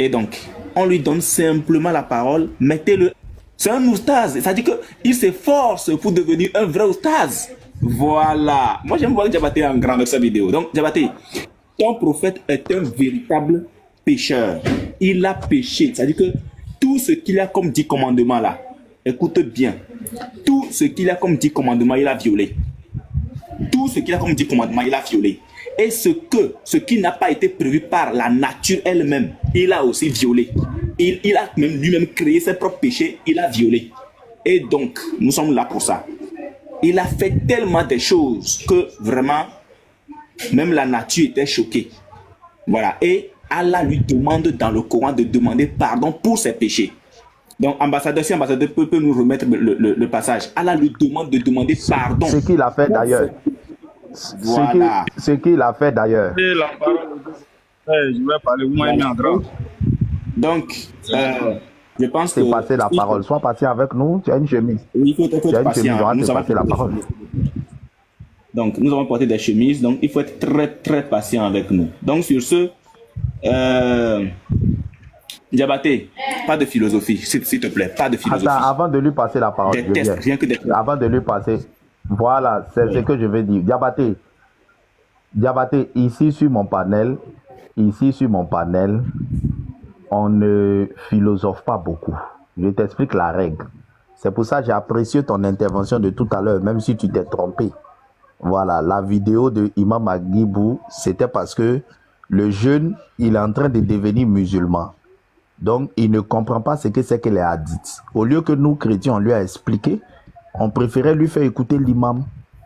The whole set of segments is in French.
Et donc, on lui donne simplement la parole, mettez-le. C'est un oustaz, c'est-à-dire qu'il s'efforce pour devenir un vrai oustaz. Voilà. Moi, j'aime voir Diabaté en grand avec sa vidéo. Donc, Diabaté, ton prophète est un véritable pécheur. Il a péché. C'est-à-dire que tout ce qu'il a comme 10 commandements là, écoute bien, tout ce qu'il a comme 10 commandements, il a violé. Tout ce qu'il a comme 10 commandements, il a violé. Et ce qui n'a pas été prévu par la nature elle-même, il a aussi violé. Il a même lui-même créé ses propres péchés, il a violé. Et donc, nous sommes là pour ça. Il a fait tellement de choses que vraiment, même la nature était choquée. Voilà. Et Allah lui demande dans le Coran de demander pardon pour ses péchés. Donc, ambassadeur, si ambassadeur peut nous remettre le passage. Allah lui demande de demander pardon. Ce qu'il a fait d'ailleurs. Voilà. Ce qu'il a fait d'ailleurs. Je vais parler, vous m'avez mis en droit. Donc, je pense que... C'est passer la parole. Sois patient avec nous, tu as une chemise. Oui, il faut être patient. Nous avons passer la parole. Donc, nous avons porté des chemises, donc il faut être très, très patient avec nous. Donc, sur ce, Diabaté, pas de philosophie, s'il te plaît, pas de philosophie. Attends, avant de lui passer la parole, des tests, rien que des... Avant de lui passer, voilà, c'est ce que je vais dire. Diabaté, ici sur mon panel, on ne philosophe pas beaucoup. Je t'explique la règle. C'est pour ça que j'ai apprécié ton intervention de tout à l'heure, même si tu t'es trompé. Voilà, la vidéo de Imam Agibou, c'était parce que le jeune, il est en train de devenir musulman. Donc, il ne comprend pas ce que c'est que les hadiths. Au lieu que nous, chrétiens, on lui a expliqué, on préférait lui faire écouter l'imam.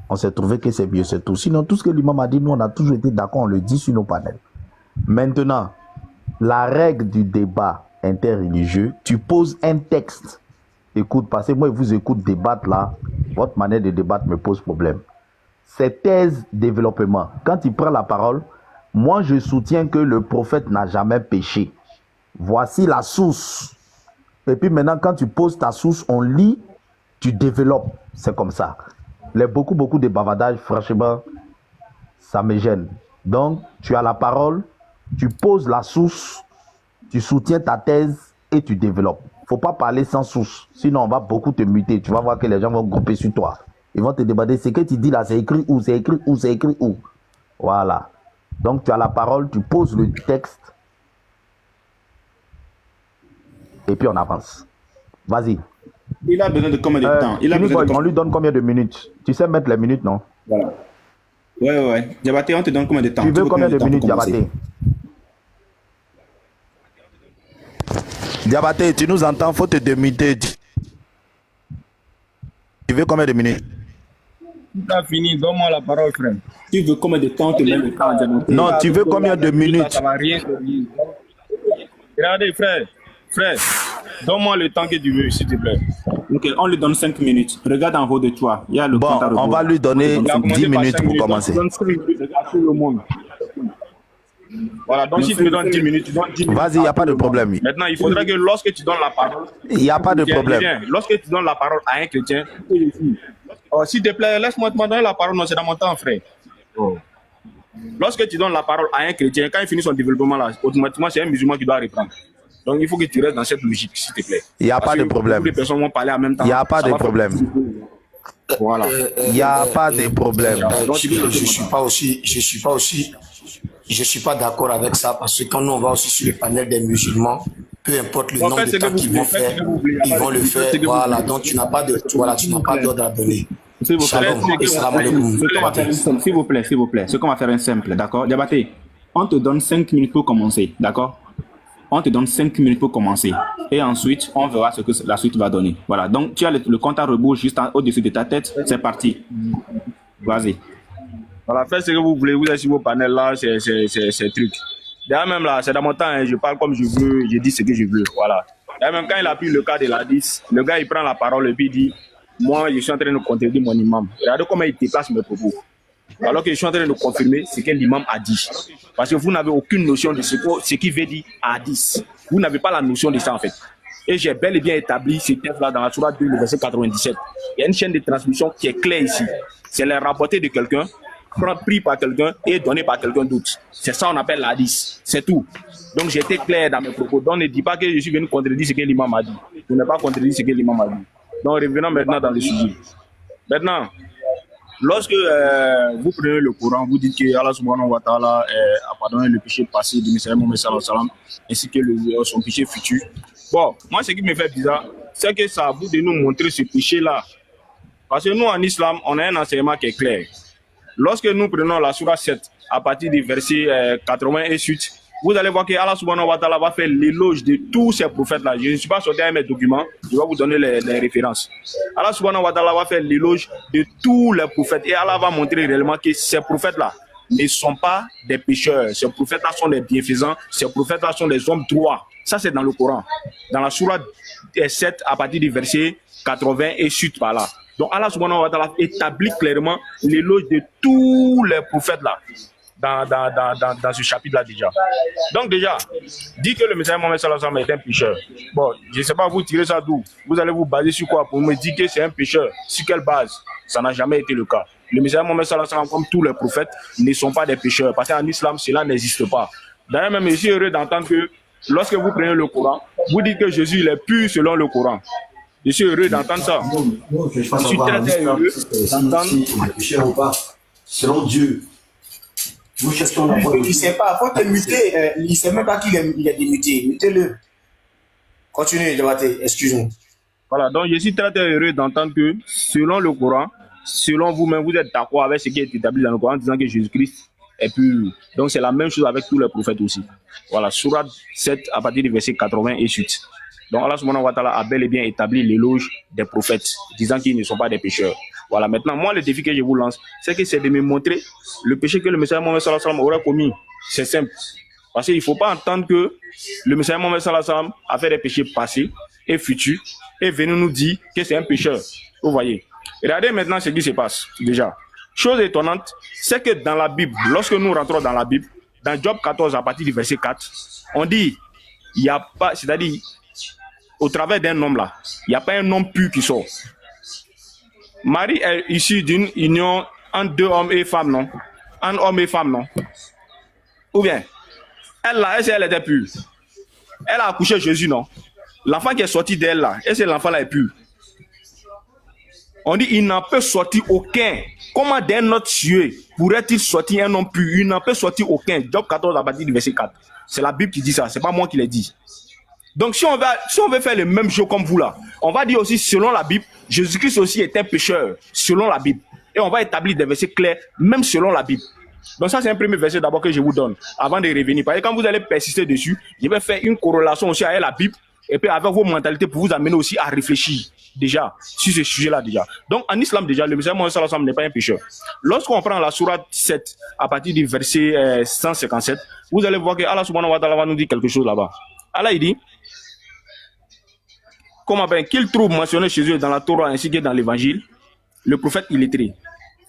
On s'est trouvé que c'est mieux, c'est tout. Sinon, tout ce que l'imam a dit, nous, on a toujours été d'accord, on le dit sur nos panels. Maintenant, la règle du débat interreligieux, tu poses un texte. Écoute, parce que moi, je vous écoute débattre là, votre manière de débattre me pose problème. C'est thèse développement. Quand il prend la parole, moi, je soutiens que le prophète n'a jamais péché. Voici la source. Et puis maintenant, quand tu poses ta source, on lit, tu développes. C'est comme ça. Beaucoup de bavardages, franchement, ça me gêne. Donc, tu as la parole, tu poses la source, tu soutiens ta thèse et tu développes. Faut pas parler sans source. Sinon, on va beaucoup te muter. Tu vas voir que les gens vont grouper sur toi. Ils vont te demander ce que tu dis là, c'est écrit où, c'est écrit où, c'est écrit où. Voilà. Donc, tu as la parole, tu poses le texte. Et puis, on avance. Vas-y. Il a besoin de combien de temps? On lui donne combien de minutes? Tu sais mettre les minutes, non? Voilà. Ouais. Diabaté, on te donne combien de temps? Tu veux combien de minutes, Diabaté? Diabaté, tu nous entends? Faut te démuter. Tu veux combien de minutes? Tout a fini, donne-moi la parole, frère. Tu veux combien de temps? On te met le temps, Diabaté. Non, tu veux combien de minutes? Ça va rien te dire. Regardez, frère, donne-moi le temps que tu veux, s'il te plaît. Ok, on lui donne 5 minutes. Regarde en haut de toi. Il y a le compte à rebours. On va lui donner 10 minutes pour commencer. Voilà, donc si tu me donnes 10 minutes, tu donnes 10 minutes. Vas-y, il n'y a pas de problème. Maintenant, il faudrait que lorsque tu donnes la parole... Il n'y a pas de problème. Lorsque tu donnes la parole à un chrétien, s'il te plaît, laisse-moi te donner la parole, non, c'est dans mon temps, frère. Lorsque tu donnes la parole à un chrétien, quand il finit son développement là, automatiquement, c'est un musulman qui doit reprendre. Donc, il faut que tu restes dans cette logique, s'il te plaît. Il n'y a pas de problème. Beaucoup de personnes vont parler en même temps. Il n'y a pas de problème. Voilà. Il n'y a pas de problème. Je suis pas d'accord avec ça parce que quand nous on va aussi sur le panel des musulmans, peu importe le nombre de temps qu'ils vont faire, ils vont le faire. Voilà, donc tu n'as pas d'ordre à donner. S'il vous plaît, s'il vous plaît. Ce qu'on va faire un simple, d'accord? Diabaté, on te donne 5 minutes pour commencer, d'accord? On te donne 5 minutes pour commencer. Et ensuite, on verra ce que la suite va donner. Voilà, donc tu as le compte à rebours juste au-dessus de ta tête. C'est parti. Vas-y. Voilà, faites ce que vous voulez. Vous êtes sur vos panels là, c'est truc. D'ailleurs, même là, c'est dans mon temps, hein, je parle comme je veux, je dis ce que je veux. Voilà. D'ailleurs, même quand il a pris le cas de l'Hadith, le gars il prend la parole et puis il dit: moi, je suis en train de contredire mon imam. Regardez comment il déplace mes propos. Alors que je suis en train de confirmer ce que l'imam a dit. Parce que vous n'avez aucune notion de ce qui veut dire hadith. Vous n'avez pas la notion de ça en fait. Et j'ai bel et bien établi ces textes-là dans la Sourate 2, le verset 97. Il y a une chaîne de transmission qui est claire ici. C'est les rapporté de quelqu'un pris par quelqu'un et donné par quelqu'un d'autre. C'est ça qu'on appelle l'hadith. C'est tout. Donc j'étais clair dans mes propos. Donc ne dis pas que je suis venu contredire ce que l'imam a dit. Je n'ai pas contredit ce que l'imam a dit. Donc revenons maintenant dans le sujet. Maintenant, lorsque vous prenez le Coran, vous dites que Allah subhanahu wa ta'ala a pardonné le péché passé du Messiah Mohammed sallallahu alayhi wa sallam, ainsi que son péché futur. Bon, moi ce qui me fait bizarre, c'est que ça a voulu de nous montrer ce péché-là. Parce que nous en islam, on a un enseignement qui est clair. Lorsque nous prenons la Surah 7, à partir du verset 80 et suite, vous allez voir que Allah subhanahu wa ta'ala va faire l'éloge de tous ces prophètes-là. Je ne suis pas sorti avec mes documents, je vais vous donner les références. Allah subhanahu wa ta'ala va faire l'éloge de tous les prophètes et Allah va montrer réellement que ces prophètes-là ne sont pas des pécheurs. Ces prophètes-là sont des bienfaisants, ces prophètes-là sont des hommes droits. Ça, c'est dans le Coran. Dans la Surah 7, à partir du verset 80 et suite par là. Donc Allah subhanahu wa ta'ala établit clairement l'éloge de tous les prophètes-là. Dans ce chapitre-là déjà. Donc déjà, dit que le Messiah Mohammed sallallahu alayhi wa sallam est un pécheur. Bon, je ne sais pas vous tirer ça d'où. Vous allez vous baser sur quoi pour me dire que c'est un pécheur? Sur quelle base? Ça n'a jamais été le cas. Le Messiah Mohammed sallallahu alayhi wa sallam, comme tous les prophètes, ne sont pas des pécheurs. Parce qu'en islam, cela n'existe pas. D'ailleurs, même je suis heureux d'entendre que lorsque vous prenez le Coran, vous dites que Jésus il est pur selon le Coran. Je suis heureux d'entendre ça. Je suis très heureux d'entendre pécheur ou pas. Selon Dieu. Nous cherchons la foi. Il ne sait pas, il faut te muter. Il ne sait même pas qu'il est démuté. Mutez-le. Continuez, Diabaté, excuse-moi. Voilà, donc je suis très heureux d'entendre que selon le Coran, selon vous-même, vous êtes d'accord avec ce qui est établi dans le Coran en disant que Jésus-Christ est pur. Donc c'est la même chose avec tous les prophètes aussi. Voilà, Surah 7 à partir du verset 80 et suite. Donc Allah subhanahu wa ta'ala a bel et bien établi l'éloge des prophètes, disant qu'ils ne sont pas des pécheurs. Voilà, maintenant, moi, le défi que je vous lance, c'est que c'est de me montrer le péché que le Messiah Mohammed sallallahu alayhi wa sallam aurait commis. C'est simple. Parce qu'il ne faut pas entendre que le Messiah Mohammed sallallahu alayhi wa sallam a fait des péchés passés et futurs et venir nous dire que c'est un pécheur. Vous voyez. Regardez maintenant ce qui se passe, déjà. Chose étonnante, c'est que dans la Bible, lorsque nous rentrons dans la Bible, dans Job 14, à partir du verset 4, on dit, il n'y a pas, c'est-à-dire, au travers d'un homme là, il n'y a pas un homme pur qui sort. Marie est issue d'une union entre deux hommes et femmes, non? Entre hommes et femmes, non? Ou bien, elle là, elle était pure. Elle a accouché Jésus, non? L'enfant qui est sorti d'elle là, est-ce que l'enfant là est pur? On dit, il n'en peut sortir aucun. Comment d'un autre cieux pourrait-il sortir un homme pur? Il n'en peut sortir aucun. Job 14 à partir du verset 4. C'est la Bible qui dit ça, c'est pas moi qui l'ai dit. Donc si on veut faire le même jeu comme vous là, on va dire aussi selon la Bible, Jésus-Christ aussi est un pécheur, selon la Bible. Et on va établir des versets clairs, même selon la Bible. Donc ça c'est un premier verset d'abord que je vous donne, avant de revenir. Parce que quand vous allez persister dessus, je vais faire une corrélation aussi avec la Bible, et puis avec vos mentalités pour vous amener aussi à réfléchir, déjà, sur ce sujet-là déjà. Donc en islam déjà, le Messiah Mohammed sallallahu alayhi wa sallam n'est pas un pécheur. Lorsqu'on prend la Surah 7, à partir du verset 157, vous allez voir que Allah subhanahu wa ta'ala va nous dire quelque chose là-bas. Allah il dit, comment bien qu'il trouve mentionné chez eux dans la Torah ainsi que dans l'évangile, le prophète illettré,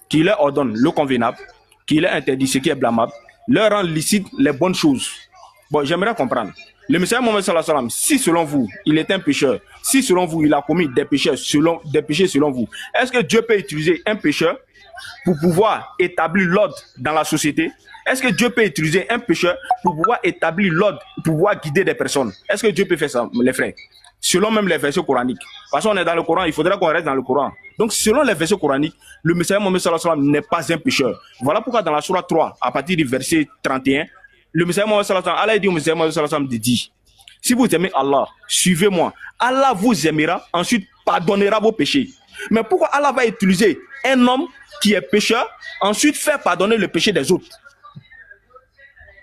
qui leur ordonne le convenable, qui leur interdit ce qui est blâmable, leur rend licite les bonnes choses. Bon, j'aimerais comprendre. Le Messiah Mohammed sallallahu alayhi wa sallam, si selon vous, il est un pécheur, si selon vous, il a commis des péchés selon vous, est-ce que Dieu peut utiliser un pécheur pour pouvoir établir l'ordre dans la société? Est-ce que Dieu peut utiliser un pécheur pour pouvoir établir l'ordre, pour pouvoir guider des personnes? Est-ce que Dieu peut faire ça, les frères? Selon même les versets coraniques. Parce qu'on est dans le Coran, il faudrait qu'on reste dans le Coran. Donc, selon les versets coraniques, le Messiah Mohammed sallallahu alayhi wa sallam n'est pas un pécheur. Voilà pourquoi dans la Surah 3, à partir du verset 31, le Messiah Mohammed sallallahu alayhi wa sallam, Allah dit au Messiah Mohammed sallallahu alayhi wa sallam de dire, si vous aimez Allah, suivez-moi. Allah vous aimera, ensuite pardonnera vos péchés. Mais pourquoi Allah va utiliser un homme qui est pécheur, ensuite faire pardonner le péché des autres?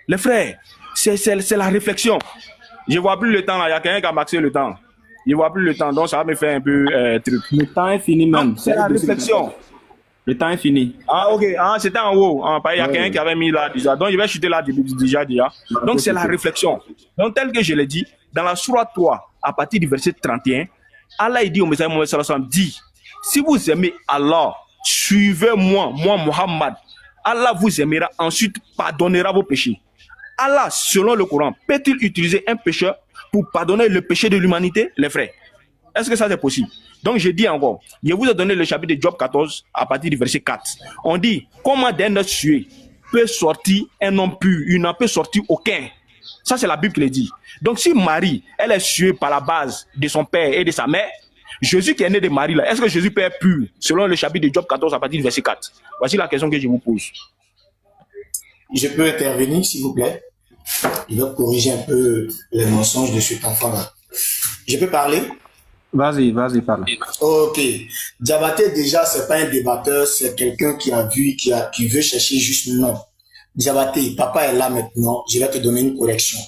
Les frères, c'est la réflexion. Je ne vois plus le temps là, il y a quelqu'un qui a maxé le temps. Je ne vois plus le temps, donc ça va me faire un peu truc. Le temps est fini même. C'est la réflexion. Le temps est fini. Ah ok, c'était en haut. Il y a quelqu'un qui avait mis là déjà. Donc je vais chuter là déjà. Donc c'est la réflexion. Donc tel que je l'ai dit, dans la Surah 3, à partir du verset 31, Allah dit au Messiah Mohammed sallallahu alayhi wa sallam, dit, si vous aimez Allah, suivez-moi, moi Muhammad. Allah vous aimera, ensuite pardonnera vos péchés. Allah, selon le Coran, peut-il utiliser un pécheur pour pardonner le péché de l'humanité, les frères? Est-ce que ça c'est possible? Donc je dis encore, je vous ai donné le chapitre de Job 14 à partir du verset 4. On dit, comment d'un œuf sué peut sortir un homme pur? Il n'en peut sortir aucun. Ça c'est la Bible qui le dit. Donc si Marie, elle est suée par la base de son père et de sa mère, Jésus qui est né de Marie là, est-ce que Jésus peut être pur selon le chapitre de Job 14 à partir du verset 4? Voici la question que je vous pose. Je peux intervenir, s'il vous plaît? Je vais corriger un peu les mensonges de cet enfant-là. Je peux parler? Vas-y, parle. Ok. Diabaté, déjà, c'est pas un débatteur, c'est quelqu'un qui a vu, qui veut chercher juste non. Diabaté, papa est là maintenant, je vais te donner une correction.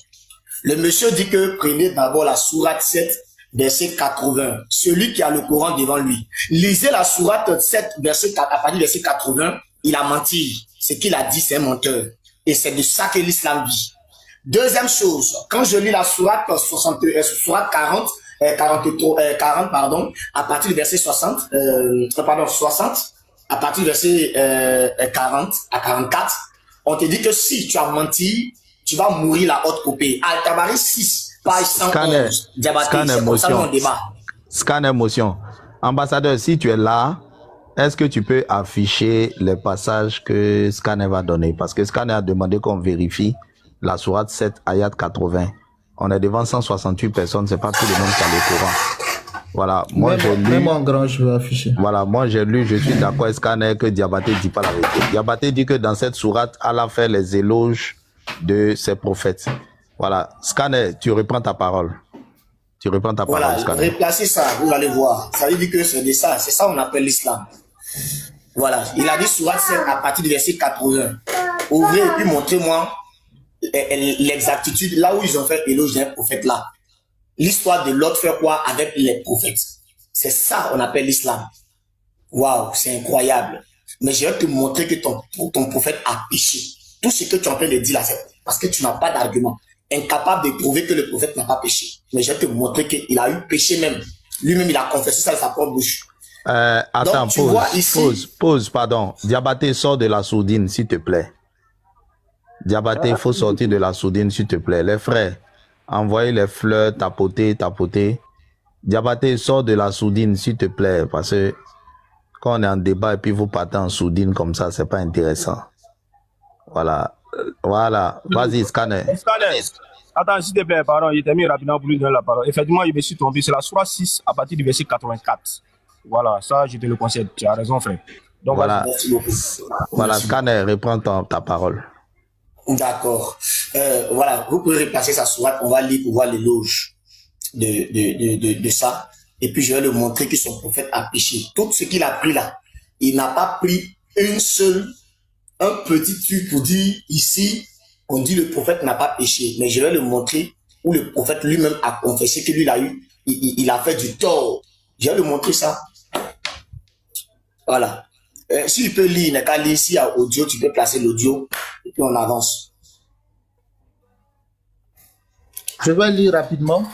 Le monsieur dit que prenez d'abord la sourate 7, verset 80. Celui qui a le Coran devant lui. Lisez la sourate 7, verset 4, à partir du verset 80, il a menti. Ce qu'il a dit, c'est un menteur. Et c'est de ça que l'islam dit. Deuxième chose, quand je lis la sourate 40, à partir du verset 60, à partir du verset 40 à 44, on te dit que si tu as menti, tu vas mourir la haute coupée. Al-Tabari 6, page 111. Scan émotion. Scan émotion. Ambassadeur, si tu es là, est-ce que tu peux afficher les passages que Scanner va donner? Parce que Scanner a demandé qu'on vérifie la sourate 7, ayat 80. On est devant 168 personnes, c'est pas tout le monde qui a le Coran. Voilà, moi j'ai lu. Même en grand, je vais afficher. Voilà, moi j'ai lu, je suis d'accord avec Scanner que Diabaté dit pas la vérité. Diabaté dit que dans cette sourate, Allah fait les éloges de ses prophètes. Voilà, Scanner, tu reprends ta parole. Tu reprends ta parole, Scanner. Voilà, replacez ça, vous allez voir. Ça veut dire que c'est de ça, c'est ça qu'on appelle l'islam. Voilà, il a dit sourate 7 à partir du verset 80. Ouvrez et puis montrez-moi l'exactitude, là où ils ont fait éloge d'un prophète là. L'histoire de l'autre fait quoi avec les prophètes? C'est ça qu'on appelle l'islam. Waouh, c'est incroyable. Mais je vais te montrer que ton prophète a péché. Tout ce que tu es en train de dire là, c'est parce que tu n'as pas d'argument. Incapable de prouver que le prophète n'a pas péché. Mais je vais te montrer qu'il a eu péché même. Lui-même, il a confessé ça de sa propre bouche. Attends, donc, pause, pardon. Diabaté, sors de la sourdine, s'il te plaît. Diabaté, il faut sortir de la sourdine, s'il te plaît. Les frères, envoyez les fleurs, tapoter. Diabaté, sors de la sourdine, s'il te plaît, parce que quand on est en débat et puis vous partez en sourdine comme ça, c'est pas intéressant. Voilà. Vas-y, Scanner. Attends, s'il te plaît, pardon, il t'a mis rapidement pour lui donner la parole. Effectivement, je me suis trompé. C'est la sourate 6 à partir du verset 84. Voilà, ça, je te le concède. Tu as raison, frère. Donc, voilà, Scanner, reprends ta parole. D'accord. Voilà, vous pouvez repasser sa sourate, on va lire pour voir l'éloge de ça. Et puis je vais le montrer que son prophète a péché. Tout ce qu'il a pris là, il n'a pas pris un petit truc pour dire ici, on dit le prophète n'a pas péché. Mais je vais le montrer où le prophète lui-même a confessé que lui il a fait du tort. Je vais le montrer ça. Voilà. Si tu peux lire, il n'est qu'à lire. S'il y a audio, tu peux placer l'audio et puis on avance. Je vais lire rapidement.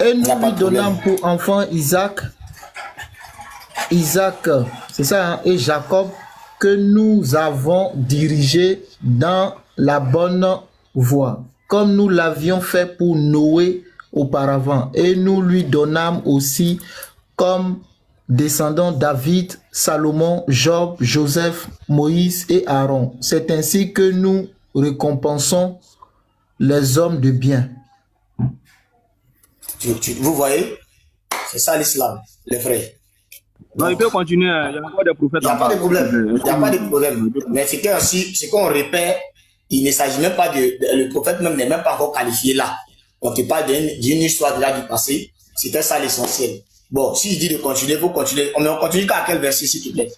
Et nous lui donnâmes pour enfant Isaac, c'est ça, hein, et Jacob, que nous avons dirigé dans la bonne voie, comme nous l'avions fait pour Noé auparavant. Et nous lui donnâmes aussi comme descendants David, Salomon, Job, Joseph, Moïse et Aaron. C'est ainsi que nous récompensons les hommes de bien. Vous voyez, c'est ça l'islam, les frères. Non, il peut continuer, il n'y a pas de prophète. Il n'y a pas de problème, il n'y a pas de problème. Mais c'est qu'on répète, il ne s'agit même pas le prophète même n'est même pas encore qualifié là. On te parle d'une histoire déjà du passé, c'était ça l'essentiel. Bon, s'il dit de continuer, vous continuez. On continue qu'à quel verset, s'il te plaît?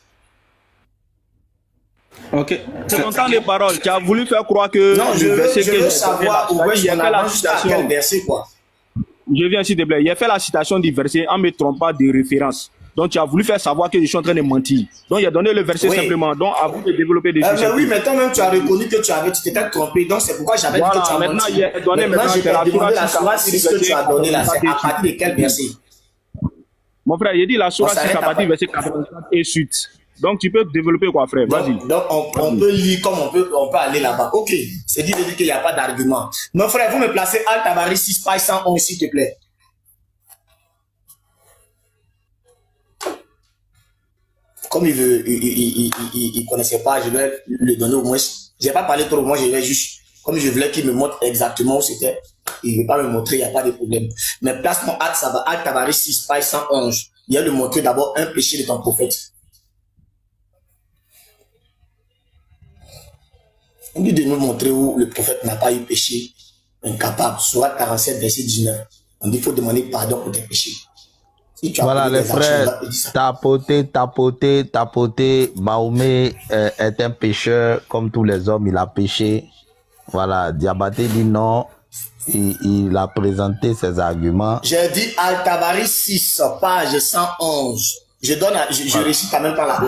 Ok. C'est ton temps de parole. Tu as voulu faire croire que... Non, je veux savoir où est-ce qu'on avance jusqu'à quel verset, quoi. Je viens, s'il te plaît. Il a fait la citation du verset en ne me trompant pas de référence. Donc, tu as voulu faire savoir que je suis en train de mentir. Donc, il a donné le verset simplement. Donc, à vous de développer des choses. Mais oui, mais toi-même, tu as reconnu que tu t'étais trompé. Donc, c'est pourquoi j'avais dit que tu as menti. Maintenant, il a donné maintenant je t'ai demandé la sourate 6 que tu as donné là. C'est à partir de quel verset? Mon frère, il dit la sourate 6 à partir du verset 84 et suite. Donc, tu peux développer quoi, frère? Vas-y. Donc, on peut lire comme on peut aller là-bas. Ok. C'est dit qu'il n'y a pas d'argument. Mon frère, vous me placez Al-Tabari 6, page 111, s'il te plaît. comme il connaissait pas, je vais le donner au moins. Je n'ai pas parlé trop, moi je vais juste, comme je voulais qu'il me montre exactement où c'était, il ne veut pas me montrer, il n'y a pas de problème. Mais placement Al-Tabari 6, page 111. Il y a de montrer d'abord un péché de ton prophète. On dit de nous montrer où le prophète n'a pas eu péché incapable. Sourate 47, verset 19. On dit qu'il faut demander pardon pour tes péchés. Si tu as Voilà les frères, tapoter, Mahomet est un pécheur comme tous les hommes, il a péché. Voilà, Diabaté dit non, il a présenté ses arguments. J'ai dit Al-Tabari 6, page 111. Je récite quand même pas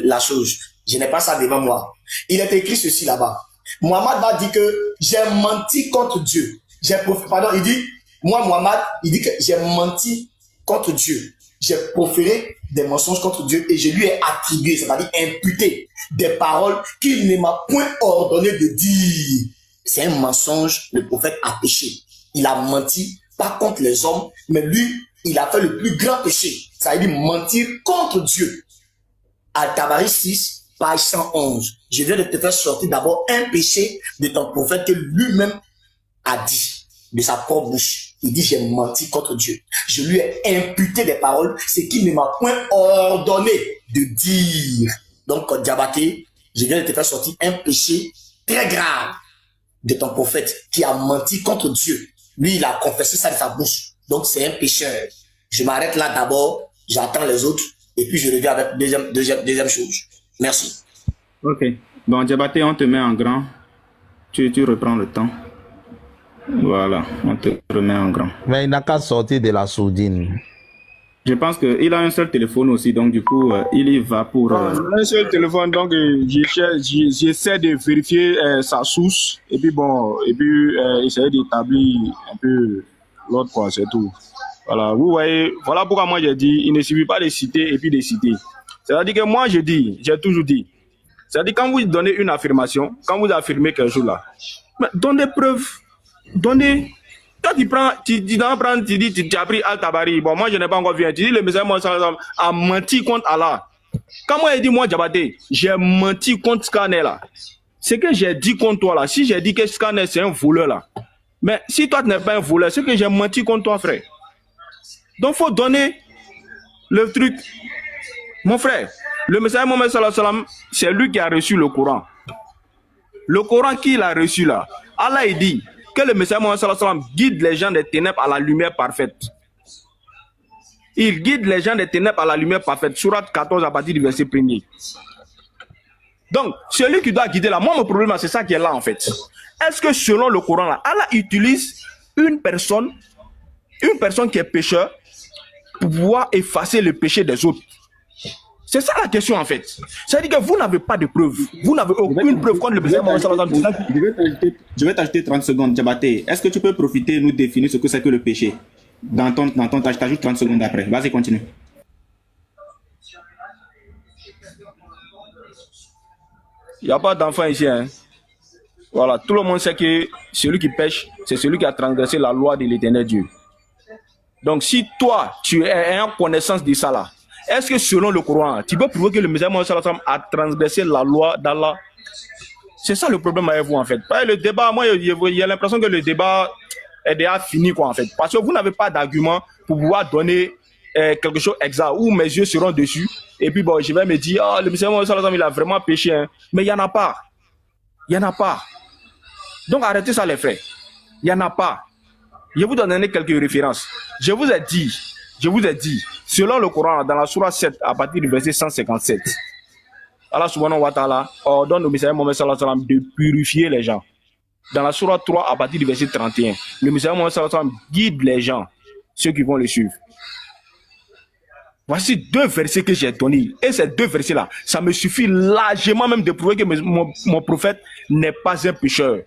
la chose. Je n'ai pas ça devant moi. Il est écrit ceci là-bas. Mohammed va dire que j'ai menti contre Dieu. Il dit, moi Mohammed, il dit que j'ai menti contre Dieu. J'ai proféré des mensonges contre Dieu et je lui ai attribué, c'est-à-dire imputé des paroles qu'il ne m'a point ordonné de dire. C'est un mensonge, le prophète a péché. Il a menti, pas contre les hommes, mais lui, il a fait le plus grand péché. Ça veut dire mentir contre Dieu. Al-Tabari 6, page 111. Je viens de te faire sortir d'abord un péché de ton prophète que lui-même a dit de sa propre bouche. Il dit, j'ai menti contre Dieu. Je lui ai imputé des paroles, ce qu'il ne m'a point ordonné de dire. Donc, Diabaté, je viens de te faire sortir un péché très grave de ton prophète qui a menti contre Dieu. Lui, il a confessé ça de sa bouche. Donc, c'est un pécheur. Je m'arrête là d'abord, j'attends les autres, et puis je reviens avec deuxième chose. Merci. Ok. Bon, Diabaté, on te met en grand. Tu reprends le temps. Voilà, on te remet en grand. Mais il n'a qu'à sortir de la sourdine. Je pense qu'il a un seul téléphone aussi, donc du coup, il y va pour... Un seul téléphone, donc j'essaie de vérifier sa source, et puis essayer d'établir un peu l'autre, quoi, c'est tout. Voilà, vous voyez, voilà pourquoi moi j'ai dit, il ne suffit pas de citer et puis de citer. C'est-à-dire que moi j'ai toujours dit, c'est-à-dire quand vous donnez une affirmation, quand vous affirmez quelque chose là, donnez des preuves, donnez... Quand tu dis, tu as pris Al-Tabari, bon, moi je n'ai pas encore vu, tu dis le message a menti contre Allah. Quand moi j'ai dit, moi Diabaté, j'ai menti contre Scanner là. Ce que j'ai dit contre toi là, si j'ai dit que Scanner c'est un voleur là, mais si toi tu n'es pas un voleur, c'est que j'ai menti contre toi, frère. Donc il faut donner le truc. Mon frère, le message Mohammed sallallahu alayhi wa sallam, c'est lui qui a reçu le Coran. Le Coran qu'il a reçu là, Allah il dit que le message Mohammed sallallahu alayhi wa sallam guide les gens des ténèbres à la lumière parfaite. Il guide les gens des ténèbres à la lumière parfaite. Sourate 14 à partir du verset 1er. Donc, celui qui doit guider là, moi mon problème c'est ça qui est là en fait. Est-ce que selon le Coran là, Allah utilise une personne qui est pécheur pour pouvoir effacer le péché des autres? C'est ça la question en fait. C'est-à-dire que vous n'avez pas de preuves. Vous n'avez aucune preuve contre le président Mohammed sallallahu alayhi wa sallam. Je vais t'ajouter 30 secondes, Diabaté. Est-ce que tu peux profiter et nous définir ce que c'est que le péché? Dans ton tâche, je t'ajoute 30 secondes après. Vas-y, continue. Il n'y a pas d'enfant ici. Hein. Voilà, tout le monde sait que celui qui pêche, c'est celui qui a transgressé la loi de l'Éternel Dieu. Donc si toi, tu es en connaissance de ça là, est-ce que selon le Coran, tu peux prouver que le messager Mohammed sallallahu alayhi wa sallam a transgressé la loi d'Allah? C'est ça le problème avec vous en fait. Le débat, moi, il y a l'impression que le débat est déjà fini quoi en fait. Parce que vous n'avez pas d'argument pour pouvoir donner quelque chose exact où mes yeux seront dessus. Et puis bon, je vais me dire, le messager Mohammed sallallahu alayhi wa sallam, il a vraiment péché. Hein. Mais il n'y en a pas. Il n'y en a pas. Donc arrêtez ça les frères. Il n'y en a pas. Je vous donne quelques références. Je vous ai dit, selon le Coran, dans la Sourate 7, à partir du verset 157, Allah subhanahu wa ta'ala ordonne au messager Mohammed sallallahu alayhi wa sallam de purifier les gens. Dans la Sourate 3, à partir du verset 31, le messager Mohammed sallallahu alayhi wa sallam guide les gens, ceux qui vont le suivre. Voici deux versets que j'ai donnés. Et ces deux versets-là, ça me suffit largement même de prouver que mon prophète n'est pas un pécheur.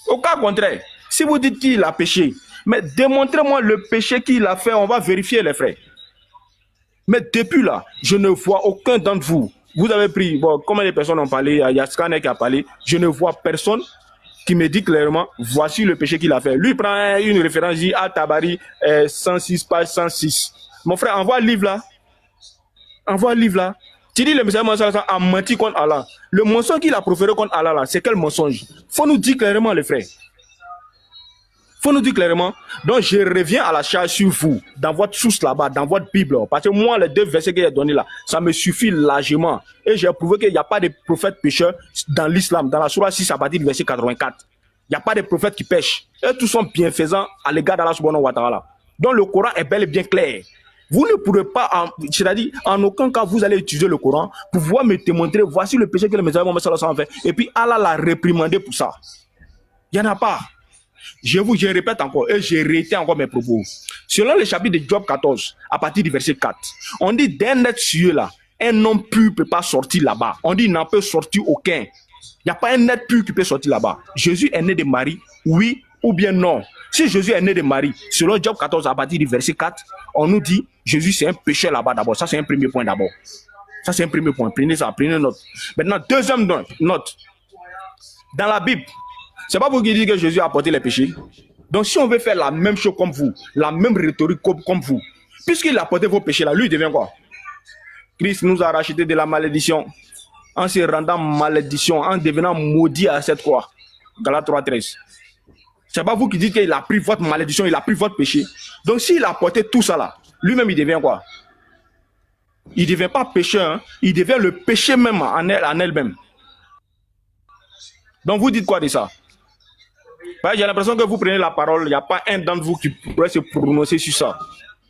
Au cas contraire, si vous dites qu'il a péché, mais démontrez-moi le péché qu'il a fait, on va vérifier les frères. Mais depuis là, je ne vois aucun d'entre vous. Vous avez pris, bon, combien de personnes ont parlé, il y a Scanner qui a parlé, je ne vois personne qui me dit clairement, voici le péché qu'il a fait. Lui, il prend une référence, il dit Al-Tabari 106, page 106. Mon frère, envoie le livre là. Envoie un livre là. Tu dis le messager Mohammed a menti contre Allah. Le mensonge qu'il a proféré contre Allah là, c'est quel mensonge? Faut nous dire clairement, les frères. Faut nous dire clairement. Donc, je reviens à la charge sur vous, dans votre source là-bas, dans votre Bible. Parce que moi, les 2 versets qu'il a donnés là, ça me suffit largement. Et j'ai prouvé qu'il n'y a pas de prophète pécheur dans l'islam, dans la Sourate 6 à partir du verset 84. Il n'y a pas de prophètes qui pêchent. Et tous sont bienfaisants à l'égard d'Allah subhanahu wa ta'ala. Donc, le Coran est bel et bien clair. Vous ne pourrez pas, c'est-à-dire, en aucun cas, vous allez utiliser le Coran pour pouvoir me démontrer, voici le péché que le messager Mohammed sallallahu alayhi wa sallam fait. Et puis, Allah l'a réprimandé pour ça. Il n'y en a pas. Je répète encore, et je réitère encore mes propos. Selon le chapitre de Job 14, à partir du verset 4, on dit d'un être cieux là, un homme pur ne peut pas sortir là-bas. On dit il n'en peut sortir aucun. Il n'y a pas un être pur qui peut sortir là-bas. Jésus est né de Marie, oui ou bien non. Si Jésus est né de Marie, selon Job 14, à partir du verset 4, on nous dit Jésus c'est un pécheur là-bas d'abord. Ça c'est un premier point d'abord. Ça c'est un premier point. Prenez ça, prenez note. Maintenant, deuxième note. Dans la Bible, c'est pas vous qui dites que Jésus a apporté les péchés. Donc si on veut faire la même chose comme vous, la même rhétorique comme vous, puisqu'il a apporté vos péchés là, lui il devient quoi? Christ nous a racheté de la malédiction, en se rendant malédiction, en devenant maudit à cette croix. Galates 3:13. C'est pas vous qui dites qu'il a pris votre malédiction, il a pris votre péché. Donc s'il a apporté tout ça là, lui-même il devient quoi? Il ne devient pas pécheur, hein? Il devient le péché même en elle-même. Donc vous dites quoi de ça? J'ai l'impression que vous prenez la parole, il n'y a pas un d'entre vous qui pourrait se prononcer sur ça.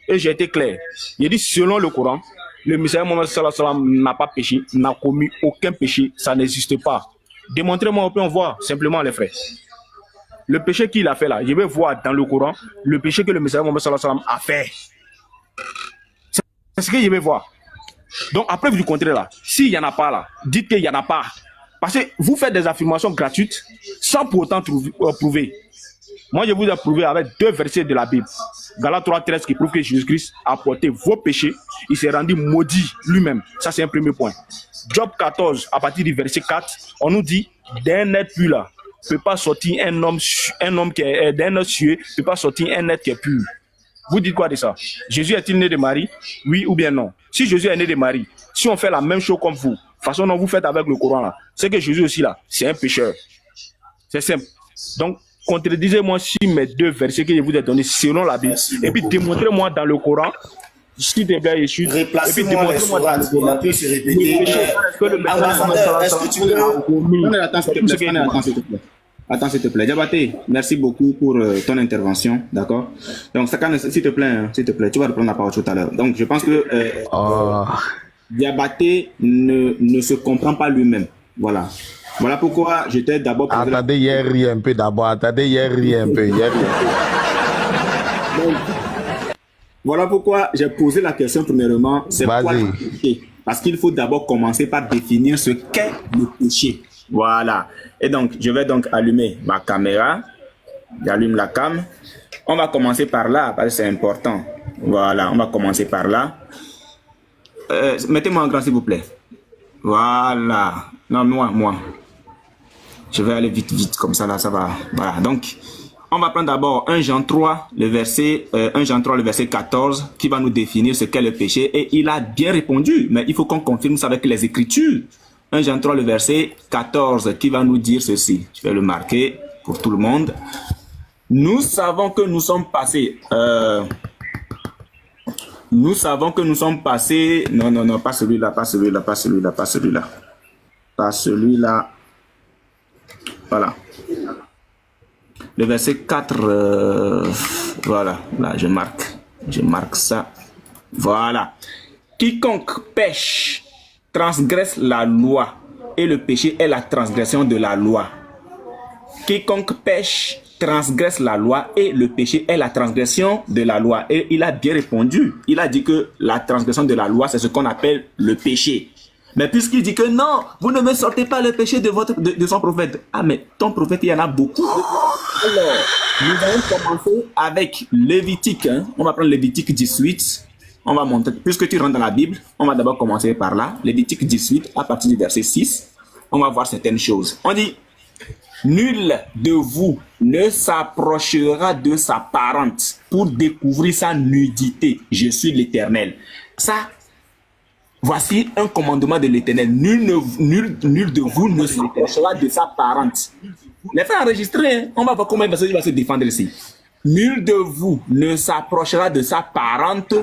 Et j'ai été clair. Il dit selon le Coran, le messager Mohammed sallallahu alayhi wa sallam n'a pas péché, n'a commis aucun péché, ça n'existe pas. Démontrez-moi, on peut en voir simplement les frères. Le péché qu'il a fait là, je vais voir dans le Coran le péché que le messager Mohammed sallallahu alayhi wa sallam a fait. C'est ce que je vais voir. Donc après vous du contraire là, s'il n'y en a pas là, dites qu'il n'y en a pas. Parce que vous faites des affirmations gratuites sans pour autant prouver. Moi, je vous ai prouvé avec 2 versets de la Bible. Galates 3:13 qui prouve que Jésus-Christ a porté vos péchés. Il s'est rendu maudit lui-même. Ça, c'est un premier point. Job 14, à partir du verset 4, on nous dit d'un être pur là, ne peut pas sortir un homme qui est d'un être sué, ne peut pas sortir un être qui est pur. Vous dites quoi de ça? Jésus est-il né de Marie? Oui ou bien non? Si Jésus est né de Marie, si on fait la même chose comme vous, de toute façon dont vous faites avec le Coran là, c'est que Jésus aussi là, c'est un pécheur. C'est simple. Donc, contredisez-moi sur mes 2 versets que je vous ai donnés selon la Bible. Et puis démontrez-moi dans le Coran, s'il te plaît, Yeshua. Replacez-moi les sourates, il a pu se répéter. Ambassadeur, est-ce que tu peux... Attends, s'il te plaît. Diabaté, merci beaucoup pour ton intervention, d'accord? Donc, Sakane, s'il te plaît, tu vas reprendre la parole tout à l'heure. Donc, je pense que Diabaté ne se comprend pas lui-même. Voilà. Voilà pourquoi j'étais d'abord... Attendez, hier ri un peu d'abord. Attendez, hier ri un peu. Voilà pourquoi j'ai posé la question premièrement. C'est quoi le péché? Parce qu'il faut d'abord commencer par définir ce qu'est le péché. Voilà. Et donc, je vais donc allumer ma caméra. J'allume la cam. On va commencer par là, parce que c'est important. Voilà, on va commencer par là. Mettez-moi en grand, s'il vous plaît. Voilà. Non, moi. Je vais aller vite, comme ça, là, ça va. Voilà, donc, on va prendre d'abord 1 Jean 3, le verset 14, qui va nous définir ce qu'est le péché. Et il a bien répondu, mais il faut qu'on confirme ça avec les Écritures. 1 Jean 3, le verset 14, qui va nous dire ceci. Je vais le marquer pour tout le monde. Nous savons que nous sommes passés... Nous savons que nous sommes passés... Non, pas celui-là. Voilà. Le verset 4, voilà, là je marque ça. Voilà. Quiconque pêche transgresse la loi, et le péché est la transgression de la loi. Quiconque pêche transgresse la loi, et le péché est la transgression de la loi. Et il a bien répondu. Il a dit que la transgression de la loi, c'est ce qu'on appelle le péché. Mais puisqu'il dit que non, vous ne me sortez pas le péché de son prophète. Ah, mais ton prophète, il y en a beaucoup. Alors, nous allons commencer avec Lévitique. Hein. On va prendre Lévitique 18. On va montrer, puisque tu rentres dans la Bible, on va d'abord commencer par là. Lévitique 18, à partir du verset 6. On va voir certaines choses. On dit, nul de vous ne s'approchera de sa parente pour découvrir sa nudité. Je suis l'Éternel. Ça, Voici un commandement de l'Éternel. Nul de vous ne s'approchera de sa parente. Les frères enregistrés, hein? On va voir comment il va se défendre ici. Nul de vous ne s'approchera de sa parente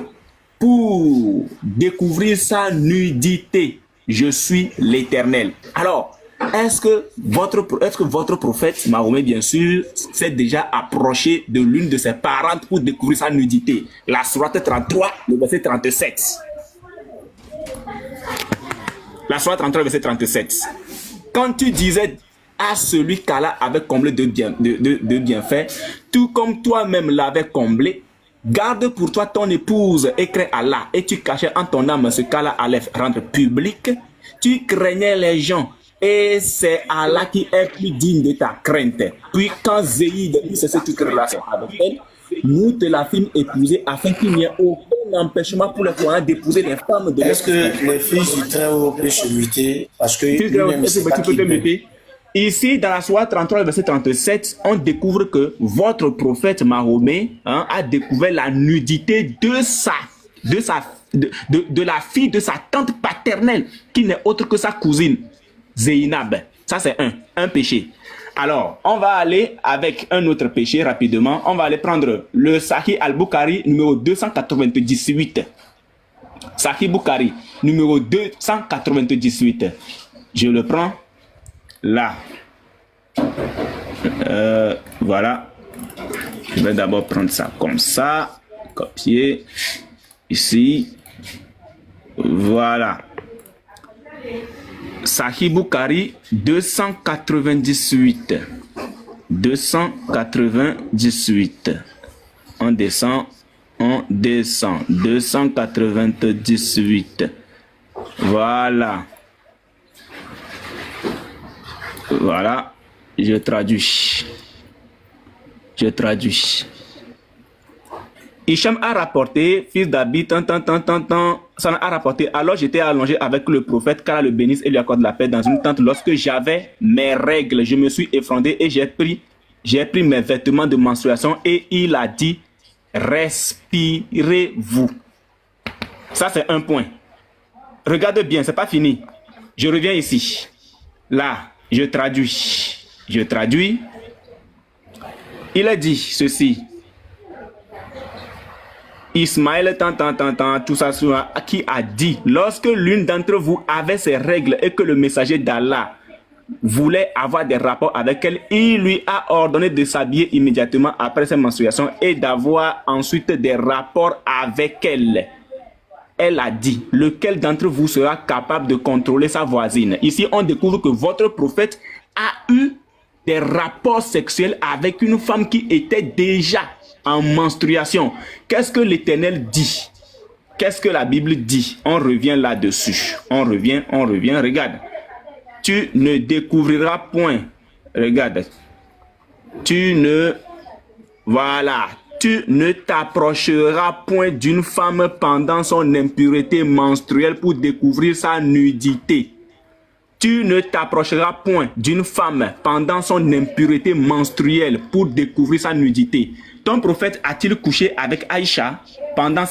pour découvrir sa nudité. Je suis l'Éternel. Alors, est-ce que votre prophète Mahomet, bien sûr, s'est déjà approché de l'une de ses parentes pour découvrir sa nudité? La sourate 33, le verset 37. La sourate 33, verset 37. Quand tu disais à celui qu'Allah avait comblé de bienfaits, tout comme toi-même l'avais comblé, garde pour toi ton épouse et crains Allah, et tu cachais en ton âme ce qu'Allah allait rendre public. Tu craignais les gens, et c'est Allah qui est plus digne de ta crainte. Puis quand Zéïd eut cessé toute relation avec elle, nous te la fîmes épouser afin qu'il n'y ait aucun empêchement pour les croyants d'épouser les femmes de Est-ce que les fils du Très-Haut peuvent se muter? Parce que lui-même, c'est pas qui peut. Ici, dans la sourate 33, verset 37, on découvre que votre prophète Mahomet a découvert la nudité de la fille de sa tante paternelle, qui n'est autre que sa cousine, Zéinab. Ça, c'est un péché. Alors, on va aller avec un autre péché rapidement. On va aller prendre le Sahih al-Bukhari numéro 298. Sahih Bukhari numéro 298. Je le prends là. Voilà. Je vais d'abord prendre ça comme ça. Copier. Ici. Voilà. Sahih Bukhari 298. 298. On descend. 298. Voilà. Voilà. Je traduis. Hicham a rapporté, fils d'Abi, ça a rapporté. Alors j'étais allongé avec le prophète, qu'Allah le bénisse et lui accorde la paix, dans une tente. Lorsque j'avais mes règles, je me suis effondré et j'ai pris mes vêtements de menstruation et il a dit, respirez-vous. Ça c'est un point. Regarde bien, c'est pas fini. Je reviens ici. Là, je traduis. Il a dit ceci. Ismaël, tout ça, qui a dit, lorsque l'une d'entre vous avait ses règles et que le messager d'Allah voulait avoir des rapports avec elle, il lui a ordonné de s'habiller immédiatement après sa menstruation et d'avoir ensuite des rapports avec elle. Elle a dit, lequel d'entre vous sera capable de contrôler sa voisine? Ici, on découvre que votre prophète a eu des rapports sexuels avec une femme qui était déjà en menstruation. Qu'est-ce que l'Éternel dit? Qu'est-ce que la Bible dit? On revient là-dessus. On revient. Regarde. Tu ne découvriras point. Regarde. Tu ne t'approcheras point d'une femme pendant son impureté menstruelle pour découvrir sa nudité. Tu ne t'approcheras point d'une femme pendant son impureté menstruelle pour découvrir sa nudité. Ton prophète a-t-il couché avec Aïcha pendant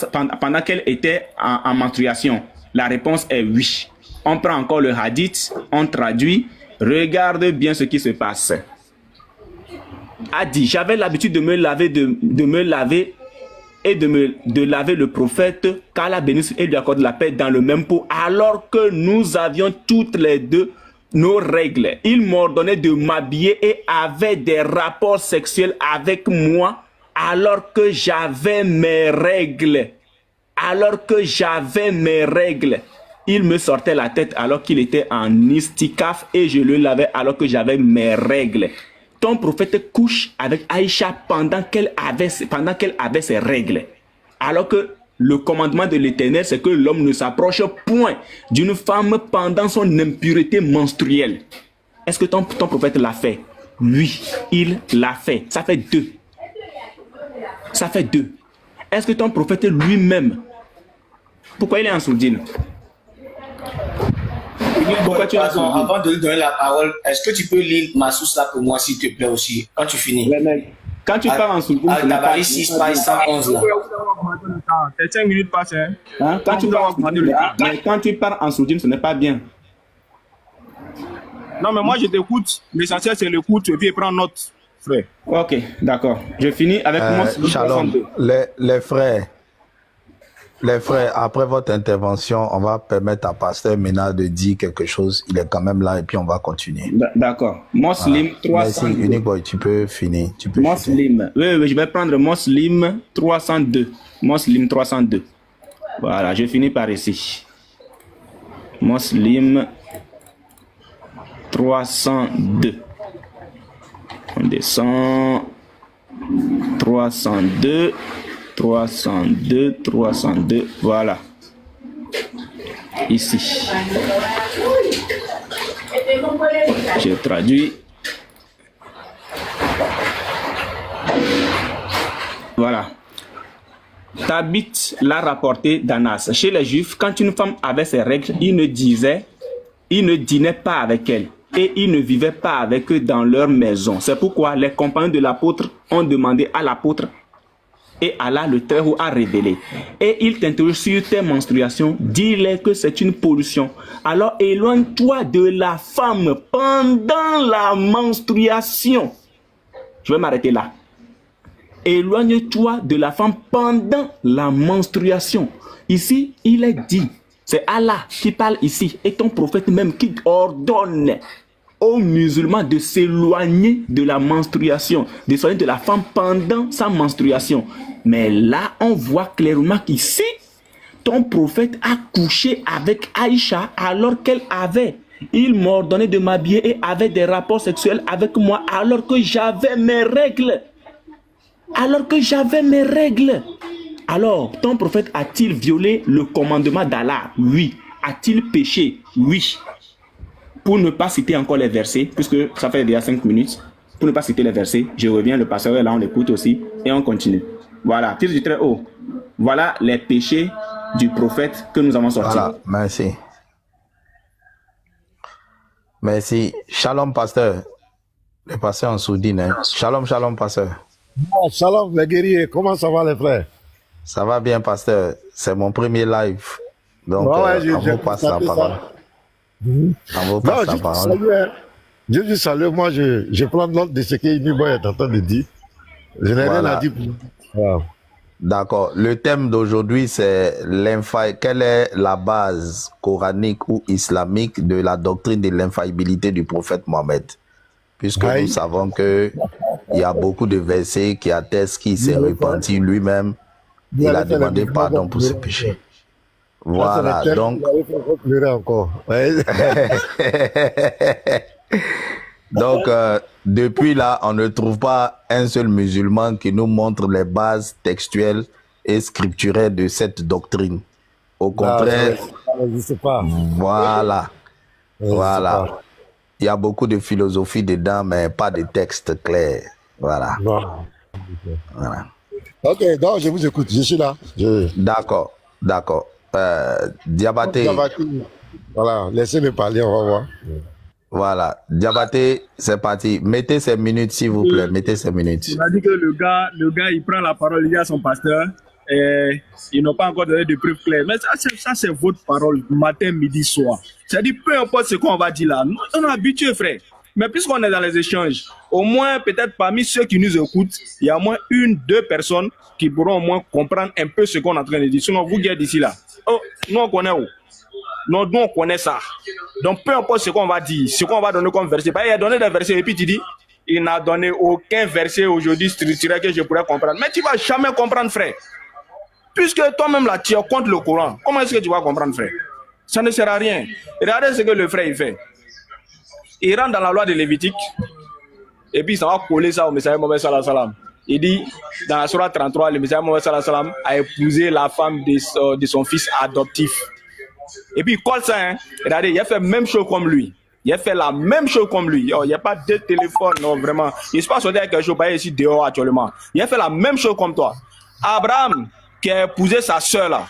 qu'elle était en menstruation? La réponse est oui. On prend encore le hadith, on traduit. Regarde bien ce qui se passe. A dit, j'avais l'habitude de me laver et de laver le prophète, qu'Allah bénisse et lui accorde la paix, dans le même pot, alors que nous avions toutes les deux nos règles. Il m'ordonnait de m'habiller et avait des rapports sexuels avec moi alors que j'avais mes règles. Il me sortait la tête alors qu'il était en istikaf et je le lavais alors que j'avais mes règles. Ton prophète couche avec Aïcha pendant qu'elle avait ses règles. Alors que le commandement de l'Éternel, c'est que l'homme ne s'approche point d'une femme pendant son impureté menstruelle. Est-ce que ton prophète l'a fait? Oui, il l'a fait. Ça fait deux. Est-ce que ton prophète lui-même, pourquoi il est en sourdine? Pourquoi tu es en sourdine? Avant de lui donner la parole, est-ce que tu peux lire ma source là pour moi, s'il te plaît aussi, quand tu finis? Quand tu parles en sourdine, Al-Tabari 6, page 111 là. attends, tes 5 minutes passent. Hein. Hein? Mais quand tu parles en sourdine, ce n'est pas bien. Non, mais moi je t'écoute. L'essentiel c'est l'écoute et puis prends note, frère. Ok, d'accord. Je finis avec mon Shalom, 62. les frères, après votre intervention, on va permettre à Pasteur Ménard de dire quelque chose. Il est quand même là et puis on va continuer. D'accord. Muslim Voilà. Merci, 302. Unique Boy, tu peux finir. Tu peux chuter. Muslim. Oui, je vais prendre Muslim 302. Muslim 302. Voilà, je finis par ici. Muslim 302. On descend. 302. 302. 302. Voilà. Ici. Je traduis. Voilà. Tabit l'a rapporté d'Anas. Chez les Juifs, quand une femme avait ses règles, il ne dînait pas avec elle. Et ils ne vivaient pas avec eux dans leur maison. C'est pourquoi les compagnons de l'apôtre ont demandé à l'apôtre, et Allah le Très-Haut a révélé. Et il t'interroge sur tes menstruations, dis-leur que c'est une pollution. Alors éloigne-toi de la femme pendant la menstruation. Je vais m'arrêter là. Éloigne-toi de la femme pendant la menstruation. Ici, il est dit, c'est Allah qui parle ici, et ton prophète même qui ordonne aux musulmans de s'éloigner de la menstruation, de s'éloigner de la femme pendant sa menstruation. Mais là, on voit clairement qu'ici, ton prophète a couché avec Aïcha alors qu'elle avait. Il m'a ordonné de m'habiller et avait des rapports sexuels avec moi alors que j'avais mes règles. Alors que j'avais mes règles. Alors, ton prophète a-t-il violé le commandement d'Allah? Oui. A-t-il péché? Oui. Pour ne pas citer encore les versets, puisque ça fait déjà 5 minutes, pour ne pas citer les versets, je reviens, le pasteur est là, on l'écoute aussi, et on continue. Voilà, titre du très haut. Voilà les péchés du prophète que nous avons sortis. Voilà, merci. Merci. Shalom, pasteur. Le pasteur en sourdine. Hein. Shalom, shalom, pasteur. Ah, shalom, les guerriers. Comment ça va, les frères? Ça va bien, pasteur. C'est mon premier live. Donc, on vous passe la parole. On vous passe la parole. Je dis salut. Moi, je prends note de ce que Uniboy est en train de dire. Je n'ai rien à dire. Wow. D'accord. Le thème d'aujourd'hui, c'est quelle est la base coranique ou islamique de la doctrine de l'infaillibilité du prophète Mohammed? Puisque nous savons qu'il y a beaucoup de versets qui attestent qu'il s'est repenti lui-même. Il a demandé pardon pour ses péchés. Voilà, donc... Donc, depuis là, on ne trouve pas un seul musulman qui nous montre les bases textuelles et scripturelles de cette doctrine. Au contraire, voilà. Il y a beaucoup de philosophie dedans, mais pas de texte clair. Voilà. Voilà. Ok, donc je vous écoute, je suis là. D'accord. Diabaté. Voilà, laissez-le parler, on va voir. Voilà, Diabaté, c'est parti. Mettez ces minutes, s'il vous plaît. Mettez ces minutes. Il a dit que le gars, il prend la parole, il dit à son pasteur, et ils n'ont pas encore donné de preuves claires. Mais ça c'est votre parole, matin, midi, soir. C'est-à-dire, peu importe ce qu'on va dire là, on est habitué, frère. Mais puisqu'on est dans les échanges, au moins, peut-être parmi ceux qui nous écoutent, il y a au moins 1-2 personnes qui pourront au moins comprendre un peu ce qu'on est en train de dire. Sinon, vous qui êtes ici là, oh, nous on connaît où? Non, nous on connaît ça. Donc peu importe ce qu'on va dire, ce qu'on va donner comme verset. Il a donné des versets et puis tu dis, il n'a donné aucun verset aujourd'hui structuré que je pourrais comprendre. Mais tu ne vas jamais comprendre, frère. Puisque toi-même là, tu es contre le Coran. Comment est-ce que tu vas comprendre, frère? Ça ne sert à rien. Regardez ce que le frère il fait. Il rentre dans la loi de Lévitique et puis ça va coller ça au messager Mohammed sallallahu alayhi wa sallam. Il dit, dans la sourate 33, le messager Mohammed sallallahu alayhi wa sallam a épousé la femme de son fils adoptif. Et puis il colle ça, hein. Regardez, il a fait la même chose comme lui. Il a fait la même chose comme lui. Il n'y a pas de téléphone, non, vraiment. Il se passe quelque chose, pas ici dehors actuellement. Il a fait la même chose comme toi. Abraham, qui a épousé sa soeur là,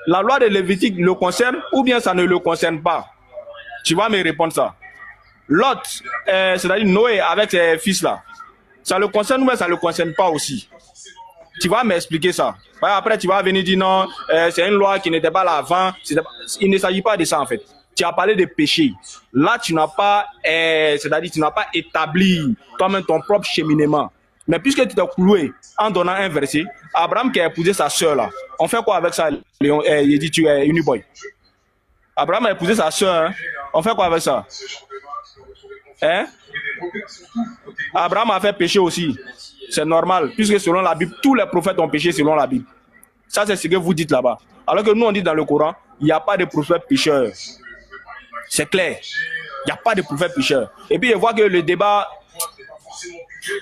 la loi de Lévitique le concerne ou bien ça ne le concerne pas? Tu vas me répondre ça. Lot, c'est-à-dire Noé avec ses fils là, ça le concerne ou bien ça ne le concerne pas aussi? Tu vas m'expliquer ça. Après, tu vas venir dire non, c'est une loi qui n'était pas là avant. Il ne s'agit pas de ça, en fait. Tu as parlé de péché. Là, tu n'as pas, c'est-à-dire, tu n'as pas établi toi-même ton propre cheminement. Mais puisque tu t'es cloué en donnant un verset, Abraham qui a épousé sa sœur là, on fait quoi avec ça, Léon? Il dit tu es Uniboy. Abraham a épousé sa sœur, hein? On fait quoi avec ça? Hein? Abraham a fait péché aussi. C'est normal, puisque selon la Bible, tous les prophètes ont péché selon la Bible. Ça, c'est ce que vous dites là-bas. Alors que nous, on dit dans le Coran, il n'y a pas de prophète pécheur. C'est clair. Il n'y a pas de prophète pécheur. Et puis, je vois que le débat,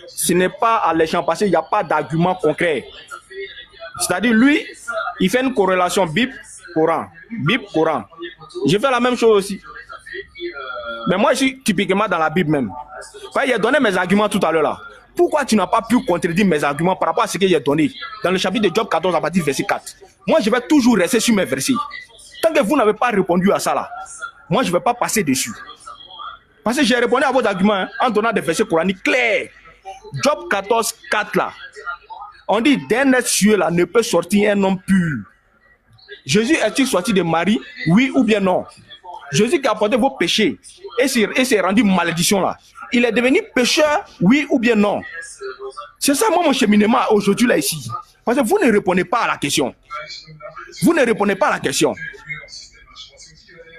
ce n'est pas alléchant parce qu'il n'y a pas d'argument concret. C'est-à-dire, lui, il fait une corrélation Bible-Coran. Bible-Coran. Je fais la même chose aussi. Mais moi, je suis typiquement dans la Bible même. Il a donné mes arguments tout à l'heure là. Pourquoi tu n'as pas pu contredire mes arguments par rapport à ce que j'ai donné dans le chapitre de Job 14 à partir du verset 4? Moi, je vais toujours rester sur mes versets. Tant que vous n'avez pas répondu à ça là, moi, je ne vais pas passer dessus. Parce que j'ai répondu à vos arguments hein, en donnant des versets coraniques clairs. Job 14, 4 là. On dit, d'un être cieux là ne peut sortir un homme pur. Jésus est-il sorti de Marie? Oui ou bien non? Jésus qui a porté vos péchés et s'est rendu malédiction là. Il est devenu pécheur, oui ou bien non? C'est ça moi mon cheminement aujourd'hui là ici. Parce que vous ne répondez pas à la question. Vous ne répondez pas à la question.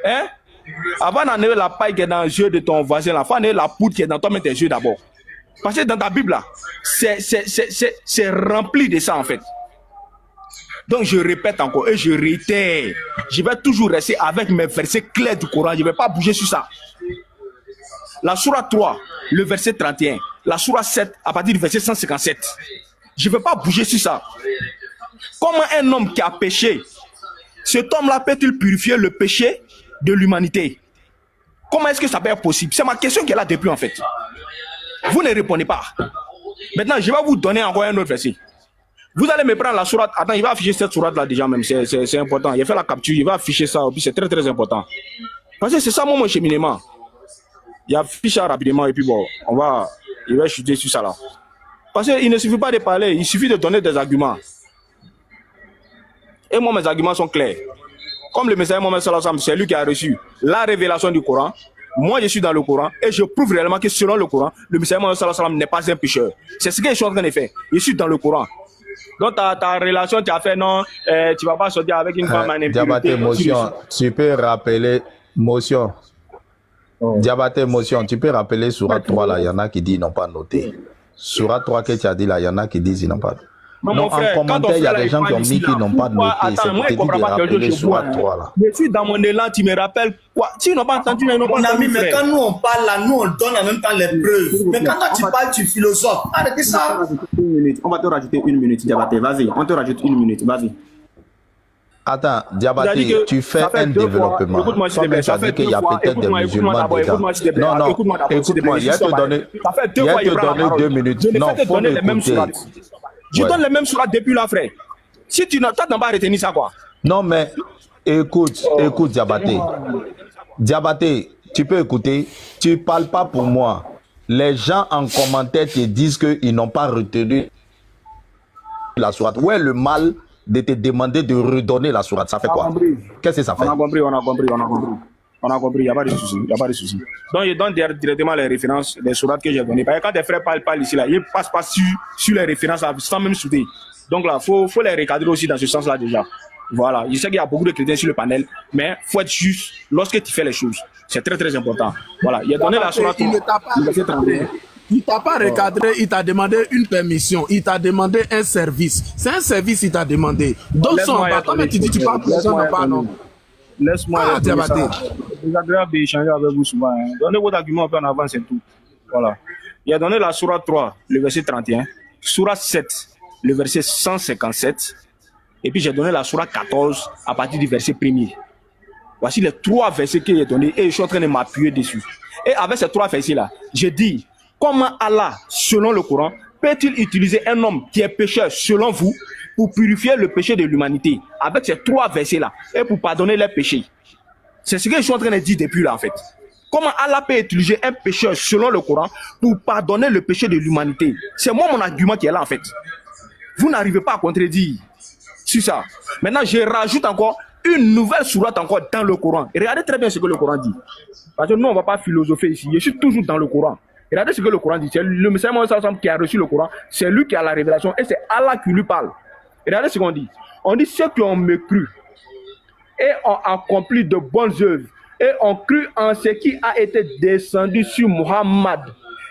Hein? Avant d'enlever la paille qui est dans les yeux de ton voisin, il faut enlever la poudre qui est dans toi, mais tes yeux d'abord. Parce que dans ta Bible là, c'est rempli de ça en fait. Donc je répète encore et je réitère. Je vais toujours rester avec mes versets clairs du Coran. Je ne vais pas bouger sur ça. La sourate 3, le verset 31. La sourate 7, à partir du verset 157. Je ne vais pas bouger sur ça. Comment un homme qui a péché, cet homme-là peut-il purifier le péché de l'humanité? Comment est-ce que ça peut être possible? C'est ma question qui est là depuis en fait. Vous ne répondez pas. Maintenant, je vais vous donner encore un autre verset. Vous allez me prendre la sourate. Attends, il va afficher cette sourate là déjà même. C'est important. Il a fait la capture. Il va afficher ça. C'est très très important. Parce que c'est ça mon cheminement. Il affiche ça rapidement et puis bon, il va chuter sur ça là. Parce qu'il ne suffit pas de parler. Il suffit de donner des arguments. Et moi, mes arguments sont clairs. Comme le messager Mohammed sallallahu alayhi wa sallam, c'est lui qui a reçu la révélation du Coran. Moi, je suis dans le Coran et je prouve réellement que selon le Coran, le messager Mohammed sallallahu alayhi wa sallam n'est pas un pécheur. C'est ce que je suis en train de faire. Je suis dans le Coran. Donc, ta relation, tu as fait non, tu ne vas pas sortir avec une femme en impurité. Diabaté motion, tu peux rappeler motion. Diabaté motion, tu peux rappeler Surat 3 là, il y en a qui disent ils n'ont pas noté. Surat 3 que tu as dit là, il y en a qui disent ils n'ont pas. Non, frère, en commentaire, il y a des gens qui ont mis qu'ils n'ont pas noté. Attends, moi, je ne comprends pas quelque chose chez moi. Je suis dans mon élan, tu me rappelles quoi? Si n'ont pas entendu, ils n'ont pas entendu. Mais quand nous on parle là, nous on donne en même temps les preuves. Mais quand toi tu parles, tu philosophes. Arrêtez ça. On va te rajouter une minute, Diabaté. Vas-y, on te rajoute une minute. Vas-y. Attends, Diabaté, tu fais un développement. Écoute-moi, s'il te plaît. Ça fait qu'il y a peut-être des musulmans dedans. Non, non, écoute-moi, il y a te donner 2 minutes. Non, faut m'écouter. Je donne les mêmes surats depuis là, frère. Si tu n'as pas retenu ça, quoi. Non, mais écoute, Diabaté. Diabaté, tu peux écouter. Tu ne parles pas pour moi. Les gens en commentaire te disent qu'ils n'ont pas retenu la sourate. Où est le mal de te demander de redonner la sourate? Ça fait quoi? Qu'est-ce que ça fait? On a compris, il n'y a pas de souci. Donc, je donne directement les références des sourates que j'ai données. Parce que quand des frères parlent ici, là, ils ne passent pas sur les références là, sans même souder. Donc là, il faut les recadrer aussi dans ce sens-là déjà. Voilà, je sais qu'il y a beaucoup de chrétiens sur le panel, mais il faut être juste lorsque tu fais les choses. C'est très très important. Voilà, il a donné la sourate. Il ne t'a pas recadré, il t'a demandé une permission, il t'a demandé un service. C'est un service qu'il t'a demandé. Donc, toi, tu dis tu parles pour les gens, pas non. Laisse-moi Diabaté. C'est agréable d'échanger avec vous souvent. Hein. Donnez votre argument un peu en avant, c'est tout. Voilà. Il a donné la sourate 3, le verset 31, sourate 7, le verset 157, et puis j'ai donné la sourate 14 à partir du verset 1er. Voici les 3 versets qu'il a donnés et je suis en train de m'appuyer dessus. Et avec ces 3 versets-là, j'ai dit, comment Allah, selon le Coran, peut-il utiliser un homme qui est pécheur, selon vous, pour purifier le péché de l'humanité, avec ces 3 versets-là, et pour pardonner les péchés? C'est ce que je suis en train de dire depuis là, en fait. Comment Allah peut utiliser un pécheur, selon le Coran, pour pardonner le péché de l'humanité? C'est moi mon argument qui est là, en fait. Vous n'arrivez pas à contredire sur ça. Maintenant, je rajoute encore une nouvelle sourate encore dans le Coran. Et regardez très bien ce que le Coran dit. Parce que nous, on ne va pas philosopher ici. Je suis toujours dans le Coran. Regardez ce que le Coran dit. C'est le messager Mohammed qui a reçu le Coran. C'est lui qui a la révélation et c'est Allah qui lui parle. Regardez ce qu'on dit. On dit ceux qui ont me cru et ont accompli de bonnes œuvres et ont cru en ce qui a été descendu sur Muhammad.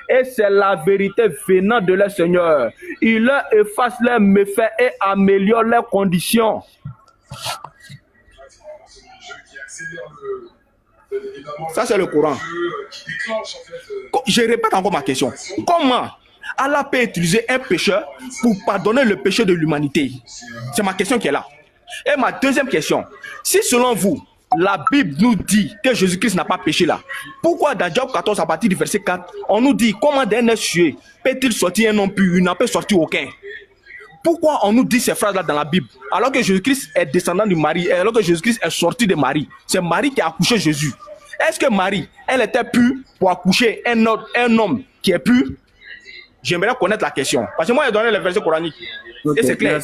Et c'est la vérité venant de leur Seigneur. Il leur efface leurs méfaits et améliore leurs conditions. Ça, c'est le Coran. Je répète encore ma question. Comment Allah peut utiliser un pécheur pour pardonner le péché de l'humanité? C'est ma question qui est là. Et ma deuxième question. Si selon vous, la Bible nous dit que Jésus-Christ n'a pas péché là, pourquoi dans Job 14 à partir du verset 4, on nous dit comment d'un être tué peut-il sortir un homme pur? Il n'a pas sorti aucun. Pourquoi on nous dit ces phrases-là dans la Bible alors que Jésus-Christ est descendant du Marie, et alors que Jésus-Christ est sorti de Marie? C'est Marie qui a accouché Jésus. Est-ce que Marie, elle était pure pour accoucher un homme qui est pur? J'aimerais connaître la question. Parce que moi, j'ai donné les versets coraniques. Okay, et c'est clair.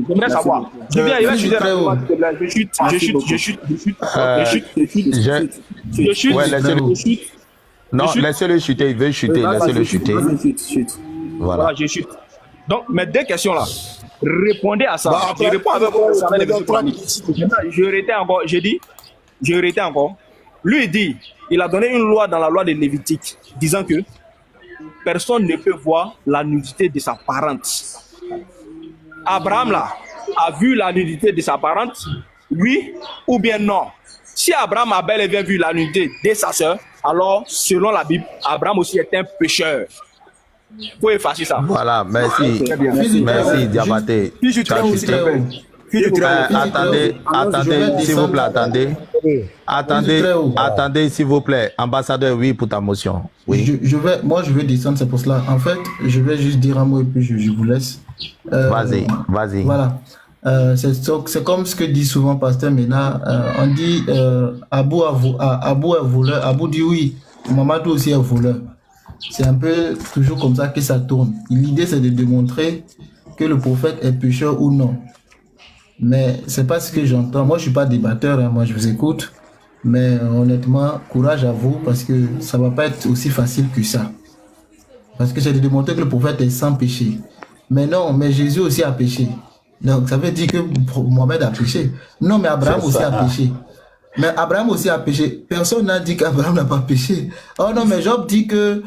J'aimerais savoir. Je viens, je chute. Ouais, laissez-le chuter. Non, laissez-le chuter. Il veut chuter. Laissez-le chuter. Voilà, je chute. Donc, mes deux questions là, répondez à ça. Je réponds avec les versets coraniques. Je rétais encore. Lui, il dit, il a donné une loi dans la loi de Lévitique, disant que personne ne peut voir la nudité de sa parente. Abraham là a vu la nudité de sa parente, oui ou bien non? Si Abraham a bel et bien vu la nudité de sa sœur, alors selon la Bible, Abraham aussi est un pécheur. Il faut effacer ça. Voilà, merci. Merci, Diabaté. Attendez, s'il vous plaît, attendez, s'il vous plaît. Ambassadeur, oui, pour ta motion. Oui. Je vais descendre, c'est pour cela. En fait, je vais juste dire un mot et puis je vous laisse. Vas-y. Voilà. C'est comme ce que dit souvent Pasteur Mena. On dit Abou est voleur. Abou dit oui, Mamadou aussi est voleur. C'est un peu toujours comme ça que ça tourne. L'idée, c'est de démontrer que le prophète est pécheur ou non. Mais c'est pas ce que j'entends. Moi, je suis pas débatteur, hein. Moi, je vous écoute. Mais honnêtement, courage à vous parce que ça va pas être aussi facile que ça. Parce que c'est de démontrer que le prophète est sans péché. Mais non, mais Jésus aussi a péché. Donc, ça veut dire que Mohamed a péché. Non, mais Abraham aussi a péché. Mais Abraham aussi a péché. Personne n'a dit qu'Abraham n'a pas péché. Oh non, mais Job dit que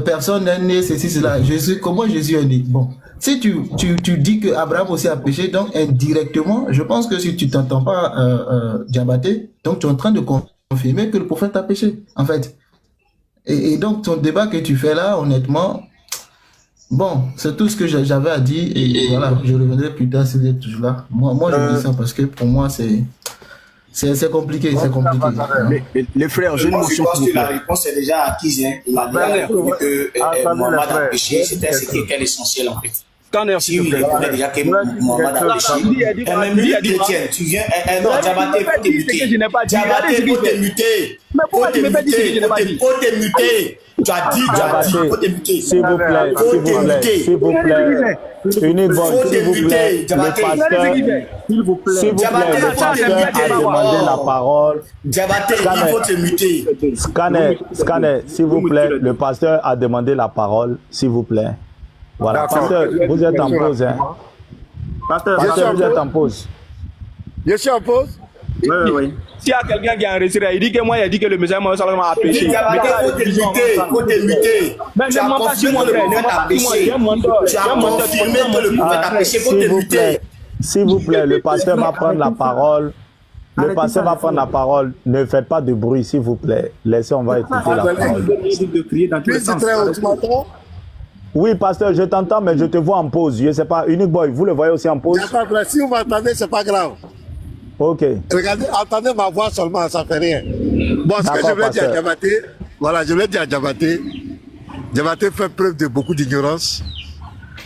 personne n'est né, ceci, cela. Comment Jésus est né? Bon, si tu dis que Abraham aussi a péché, donc indirectement, je pense que si tu t'entends pas Diabaté, donc tu es en train de confirmer que le prophète a péché, en fait. Et donc ton débat que tu fais là, honnêtement, bon, c'est tout ce que j'avais à dire. Et voilà, je reviendrai plus tard si vous êtes toujours là. Moi je dis ça parce que pour moi, c'est compliqué, c'est compliqué. Les frères, j'ai une motion. Je pense que la réponse est déjà acquise. Hein. Il a déjà répondu que Mohamed a péché. C'était ce qui était l'essentiel en fait. Si il reconnaît déjà que Mohamed a péché. Et même lui, chrétien, tu viens. Non, Diabaté, faut te muter. Diabaté, faut te muter. Faut te muter. Tu as dit, faut te muter. S'il vous plaît. Unique bonne, s'il vous plaît. Le pasteur, s'il vous plaît, le pasteur a demandé la parole. Diabaté, il faut te muter. Scanner, s'il vous plaît, le pasteur a demandé la parole, s'il vous plaît. Voilà, pasteur, vous êtes en pause, hein. Pasteur, vous êtes en pause. Je suis en pause? Oui. S'il y a quelqu'un qui est enregistré, il dit que moi, il a dit que le messager Mohammed a péché. Faut te muter. Tu as confirmé que le prophète a péché. Tu as confirmé que le prophète a péché. Faut te muter. S'il vous plaît, le pasteur va prendre la parole. Le pasteur va prendre la parole. Ne faites pas de bruit, s'il vous plaît. Laissez, on va écouter la parole. Oui, pasteur, je t'entends, mais je te vois en pause. Je ne sais pas, Unique Boy, vous le voyez aussi en pause? Si vous m'entendez, ce n'est pas grave. Ok. Regardez, entendez ma voix seulement, ça ne fait rien. Bon, ce que je voulais dire à Diabaté, voilà, je voulais dire à Diabaté, Diabaté fait preuve de beaucoup d'ignorance.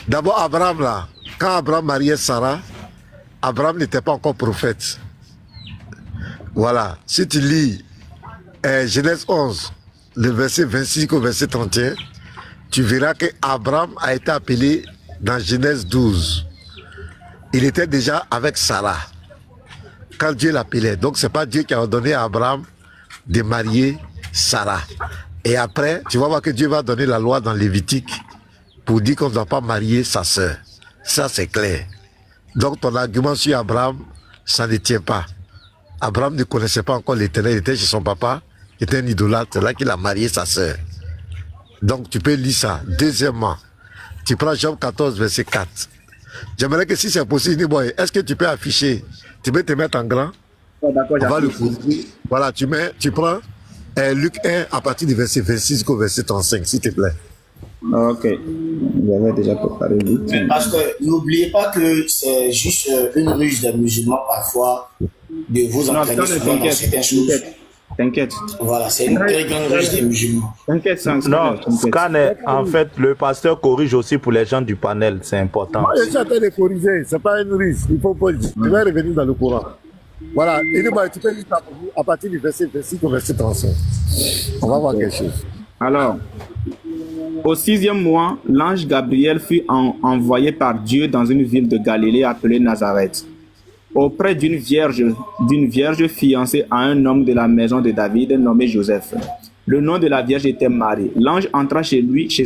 D'abord, Abraham, là, quand Abraham mariait Sarah, Abraham n'était pas encore prophète. Voilà, si tu lis Genèse 11, le verset 25 au verset 31, tu verras que Abraham a été appelé dans Genèse 12, il était déjà avec Sarah quand Dieu l'appelait. Donc, ce n'est pas Dieu qui a ordonné à Abraham de marier Sarah. Et après, tu vas voir que Dieu va donner la loi dans Lévitique pour dire qu'on ne doit pas marier sa sœur. Ça, c'est clair. Donc, ton argument sur Abraham, ça ne tient pas. Abraham ne connaissait pas encore l'Éternel, il était chez son papa, qui était un idolâtre, c'est là qu'il a marié sa sœur. Donc, tu peux lire ça. Deuxièmement, tu prends Job 14, verset 4. J'aimerais que si c'est possible, est-ce que tu peux afficher, tu peux te mettre en grand? Oh, d'accord, on va le corriger. Voilà, tu prends Luc 1 à partir du verset 26 jusqu'au verset 35, s'il te plaît. Ok, j'avais déjà préparé Luc. Parce que n'oubliez pas que c'est juste une ruse des musulmans parfois de vous entraîner souvent dans certaines choses. T'inquiète. Voilà, c'est une très grande ruse des musulmans. T'inquiète, Non, Scanner, en fait, le pasteur corrige aussi pour les gens du panel, c'est important. Moi, je suis en train de corriger, c'est pas une ruse, il faut pas. Je vais revenir dans le Coran. Voilà, et tu peux lire ça à partir du verset 26 au verset 35. On va voir quelque chose. Alors, au 6e mois, l'ange Gabriel fut envoyé par Dieu dans une ville de Galilée appelée Nazareth, auprès d'une vierge fiancée à un homme de la maison de David nommé Joseph. Le nom de la vierge était Marie. L'ange entra chez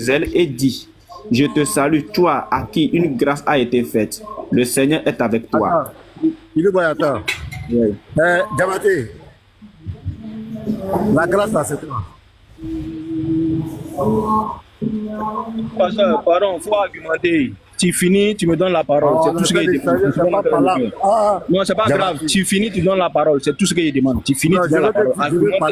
elle et dit: Je te salue, toi à qui une grâce a été faite. Le Seigneur est avec toi. Attends. Oui. Diabaté, la grâce là, c'est toi. Pardon, il faut argumenter. Tu finis, tu me donnes la parole. C'est tout ce que je demande. Non, c'est pas grave. Tu finis, tu donnes la parole. C'est tout ce que je demande. Tu finis, tu donnes la parole.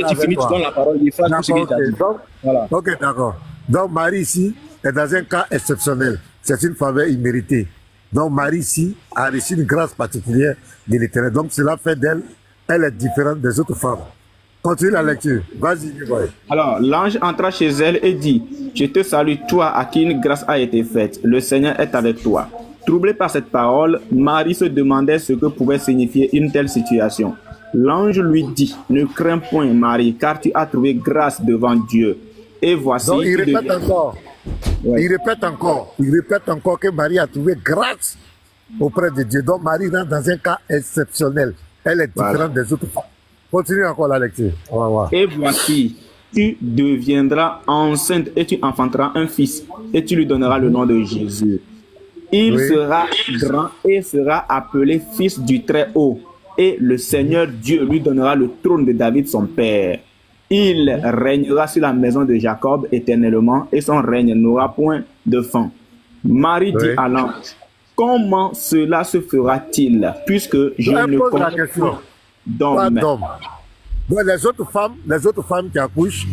Tu finis, tu donnes la parole. Il faut tout ce que je dit. Voilà. Ok, d'accord. Donc, Marie ici est dans un cas exceptionnel. C'est une faveur imméritée. Donc, Marie ici a reçu une grâce particulière de l'Éternel. Donc, cela fait d'elle, elle est différente des autres femmes. Continue la lecture. Vas-y, boy. Alors, l'ange entra chez elle et dit: Je te salue, toi à qui une grâce a été faite. Le Seigneur est avec toi. Troublée par cette parole, Marie se demandait ce que pouvait signifier une telle situation. L'ange lui dit: Ne crains point, Marie, car tu as trouvé grâce devant Dieu. Et voici. Donc, il répète encore. Ouais. Il répète encore que Marie a trouvé grâce auprès de Dieu. Donc, Marie rentre dans un cas exceptionnel. Elle est différente des autres femmes. Continue encore la lecture. On va voir. Et voici, tu deviendras enceinte et tu enfanteras un fils et tu lui donneras le nom de Jésus. Il sera grand et sera appelé fils du Très-Haut. Et le Seigneur Dieu lui donnera le trône de David son père. Il régnera sur la maison de Jacob éternellement et son règne n'aura point de fin. Marie dit à l'ange: Comment cela se fera-t-il puisque je ne connais pas d'homme? Donc, les autres femmes qui accouchent,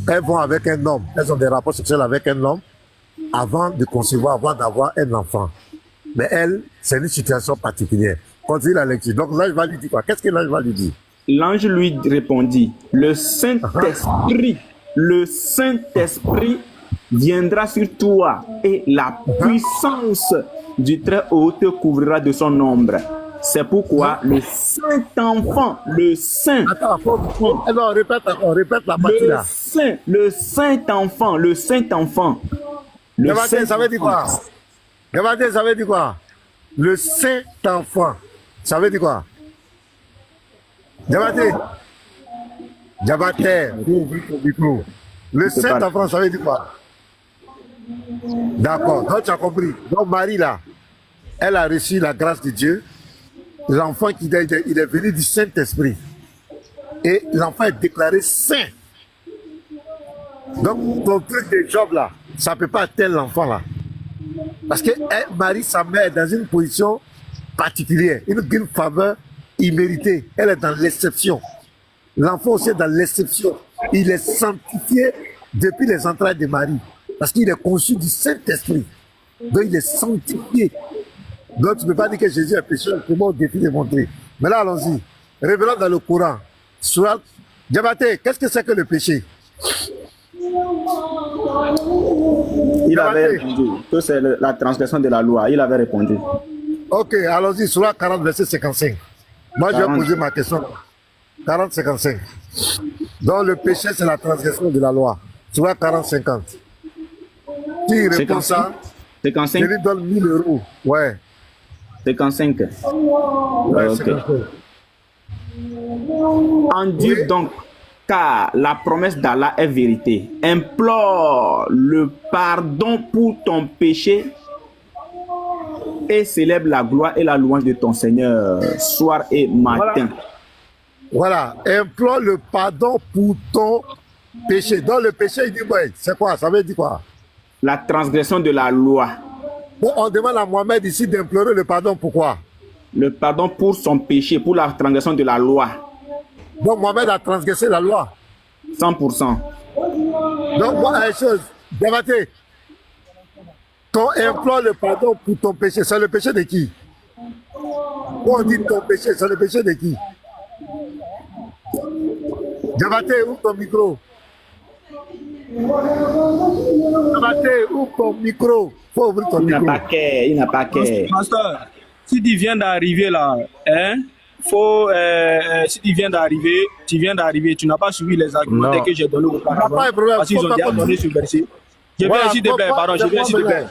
elles vont avec un homme. Elles ont des rapports sexuels avec un homme avant de concevoir, avant d'avoir un enfant. Mais elle, c'est une situation particulière. Continue la lecture. Donc l'ange va lui dire quoi? Qu'est-ce que l'ange va lui dire? L'ange lui répondit: Le Saint-Esprit viendra sur toi et la puissance du Très-Haut te couvrira de son ombre. C'est pourquoi le Saint-Enfant, le Saint... Attends, non, répète la partie là. Le Saint-Enfant. Ça veut dire quoi? Ça veut dire quoi? Le Saint-Enfant. Ça veut dire quoi? Diabaté. Le Saint-Enfant, ça veut dire quoi? D'accord, donc tu as compris. Donc Marie là, elle a reçu la grâce de Dieu. L'enfant il est venu du Saint-Esprit. Et l'enfant est déclaré saint. Donc ton truc de Job là, ça ne peut pas atteindre l'enfant là. Parce que Marie, sa mère, est dans une position particulière, une faveur imméritée. Elle est dans l'exception. L'enfant aussi est dans l'exception. Il est sanctifié depuis les entrailles de Marie. Parce qu'il est conçu du Saint-Esprit. Donc il est sanctifié. Donc tu ne peux pas dire que Jésus est pécheur. Comment au défi de montrer. Mais là, allons-y. Révélons dans le Coran. Diabaté, qu'est-ce que c'est que le péché? Il avait répondu que c'est la transgression de la loi. Il avait répondu. Ok, allons-y. Surah 40, verset 55. Moi, 40. Je vais poser ma question. 40, 55. Donc le péché, c'est la transgression de la loi. Surah 40, 50. Qui répond 55. Ça? 55. Je lui donne 1000 euros. Ouais. 55. Ouais, Ok. 55. Endure Oui. donc, car la promesse d'Allah est vérité. Implore le pardon pour ton péché et célèbre la gloire et la louange de ton Seigneur soir et matin. Voilà. Implore le pardon pour ton péché. Dans le péché, il dit, ouais, c'est quoi? Ça veut dire quoi? La transgression de la loi. Bon, on demande à Mohamed ici d'implorer le pardon. Pourquoi? Le pardon pour son péché, pour la transgression de la loi. Donc Mohamed a transgressé la loi. 100%. Donc moi, une chose, Diabaté, ton implore le pardon pour ton péché, c'est le péché de qui? Quand on dit ton péché, c'est le péché de qui? Diabaté, ouvre ton micro. Diabaté, ouvre ton micro. Faut ouvrir ton Il n'a micro. pas qu'à, il n'a pas qu'à. Pasteur, si tu viens d'arriver là, hein, faut, si tu viens d'arriver, tu n'as pas suivi les arguments Non. que j'ai donnés auparavant. Pas de problème, Parce qu'ils faut ont pas déjà donné continuer. ce verset. Je Voilà, viens s'il te faut plaît, pas- pardon, je viens s'il te plaît.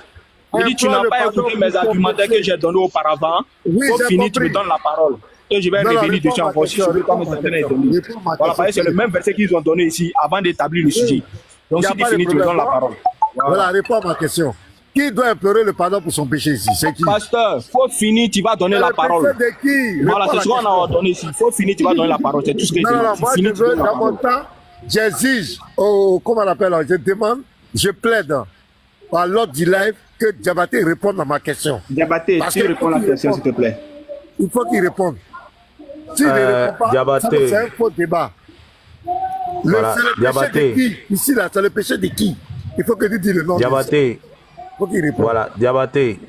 Je dis, tu Implore n'as le pas pardon écouté mes pour ton argumentaires péché. que j'ai donnés auparavant. Oui, Faut j'ai finir, tu me compris. donnes la parole. Et je vais Non, non, revenir réponds dessus à ma encore si question, je veux pas me réponds à ma sentir question. étonné. Réponds à ma Voilà, question, c'est le s'il même verset qu'ils ont donné ici avant d'établir le sujet. Donc Y a si tu pas de finis, tu me donnes la problème. parole. Voilà, réponds à ma question. Qui doit implorer le pardon pour son péché ici? C'est qui? Pasteur, faut finir, tu vas donner C'est la le parole. péché de qui? Voilà, Réponds c'est à ce la qu'on a question. ordonné ici. Faut finir, tu vas donner la parole. C'est tout ce que je Non, non, non, dis. moi je Finis, tu veux, donnes la dans mon parole. temps, j'exige, comment on appelle, je demande, je plaide à l'ordre du live que Diabaté réponde à ma question. Diabaté, Parce tu que réponds à la faut question, qu'il s'il te plaît. Il faut qu'il réponde. S'il ne répond pas, Diabaté. c'est un faux débat. Voilà, C'est le péché Diabaté. de qui? Ici, là, c'est le péché de qui? Il faut que tu dises le nom. Diabaté, Il faut qu'il réponde. voilà, Diabaté.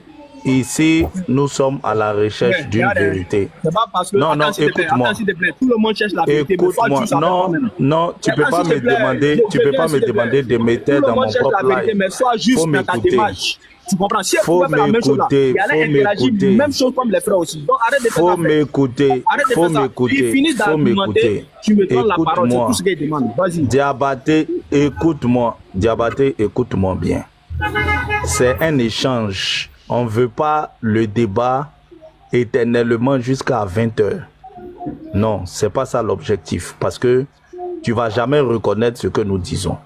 Ici, nous sommes à la recherche Mais, d'une regarde, vérité. C'est pas parce que. Non, non, Attends, s'il te plaît, écoute-moi. attends, s'il te plaît. Tout le monde cherche la vérité. mais toi, Écoute-moi, tu savais pas non, maintenant. non, tu peux Attends, pas s'il te me plaît, demander, je tu peux viens, pas s'il me te plaît. demander de m'éteindre Tout le dans monde mon cherche la propre vérité, live. mais sois juste Faut dans ta m'écouter. démarche. Tu comprends? Si elle Faut pouvait faire la même chose là, m'écouter, il allait faut interagir m'écouter. même chose comme les frères aussi. Donc arrête de faire Faut ça. frère. m'écouter, Arrête de faut faire ça. m'écouter, Il finit faut d'argumenter, m'écouter. tu me donnes la parole. C'est Écoute-moi. tout ce qu'il demande. Vas-y. Diabaté, écoute-moi. Diabaté, écoute-moi bien. C'est un échange. On ne veut pas le débat éternellement jusqu'à 20h. Non, c'est pas ça l'objectif. Parce que tu vas jamais reconnaître ce que nous disons.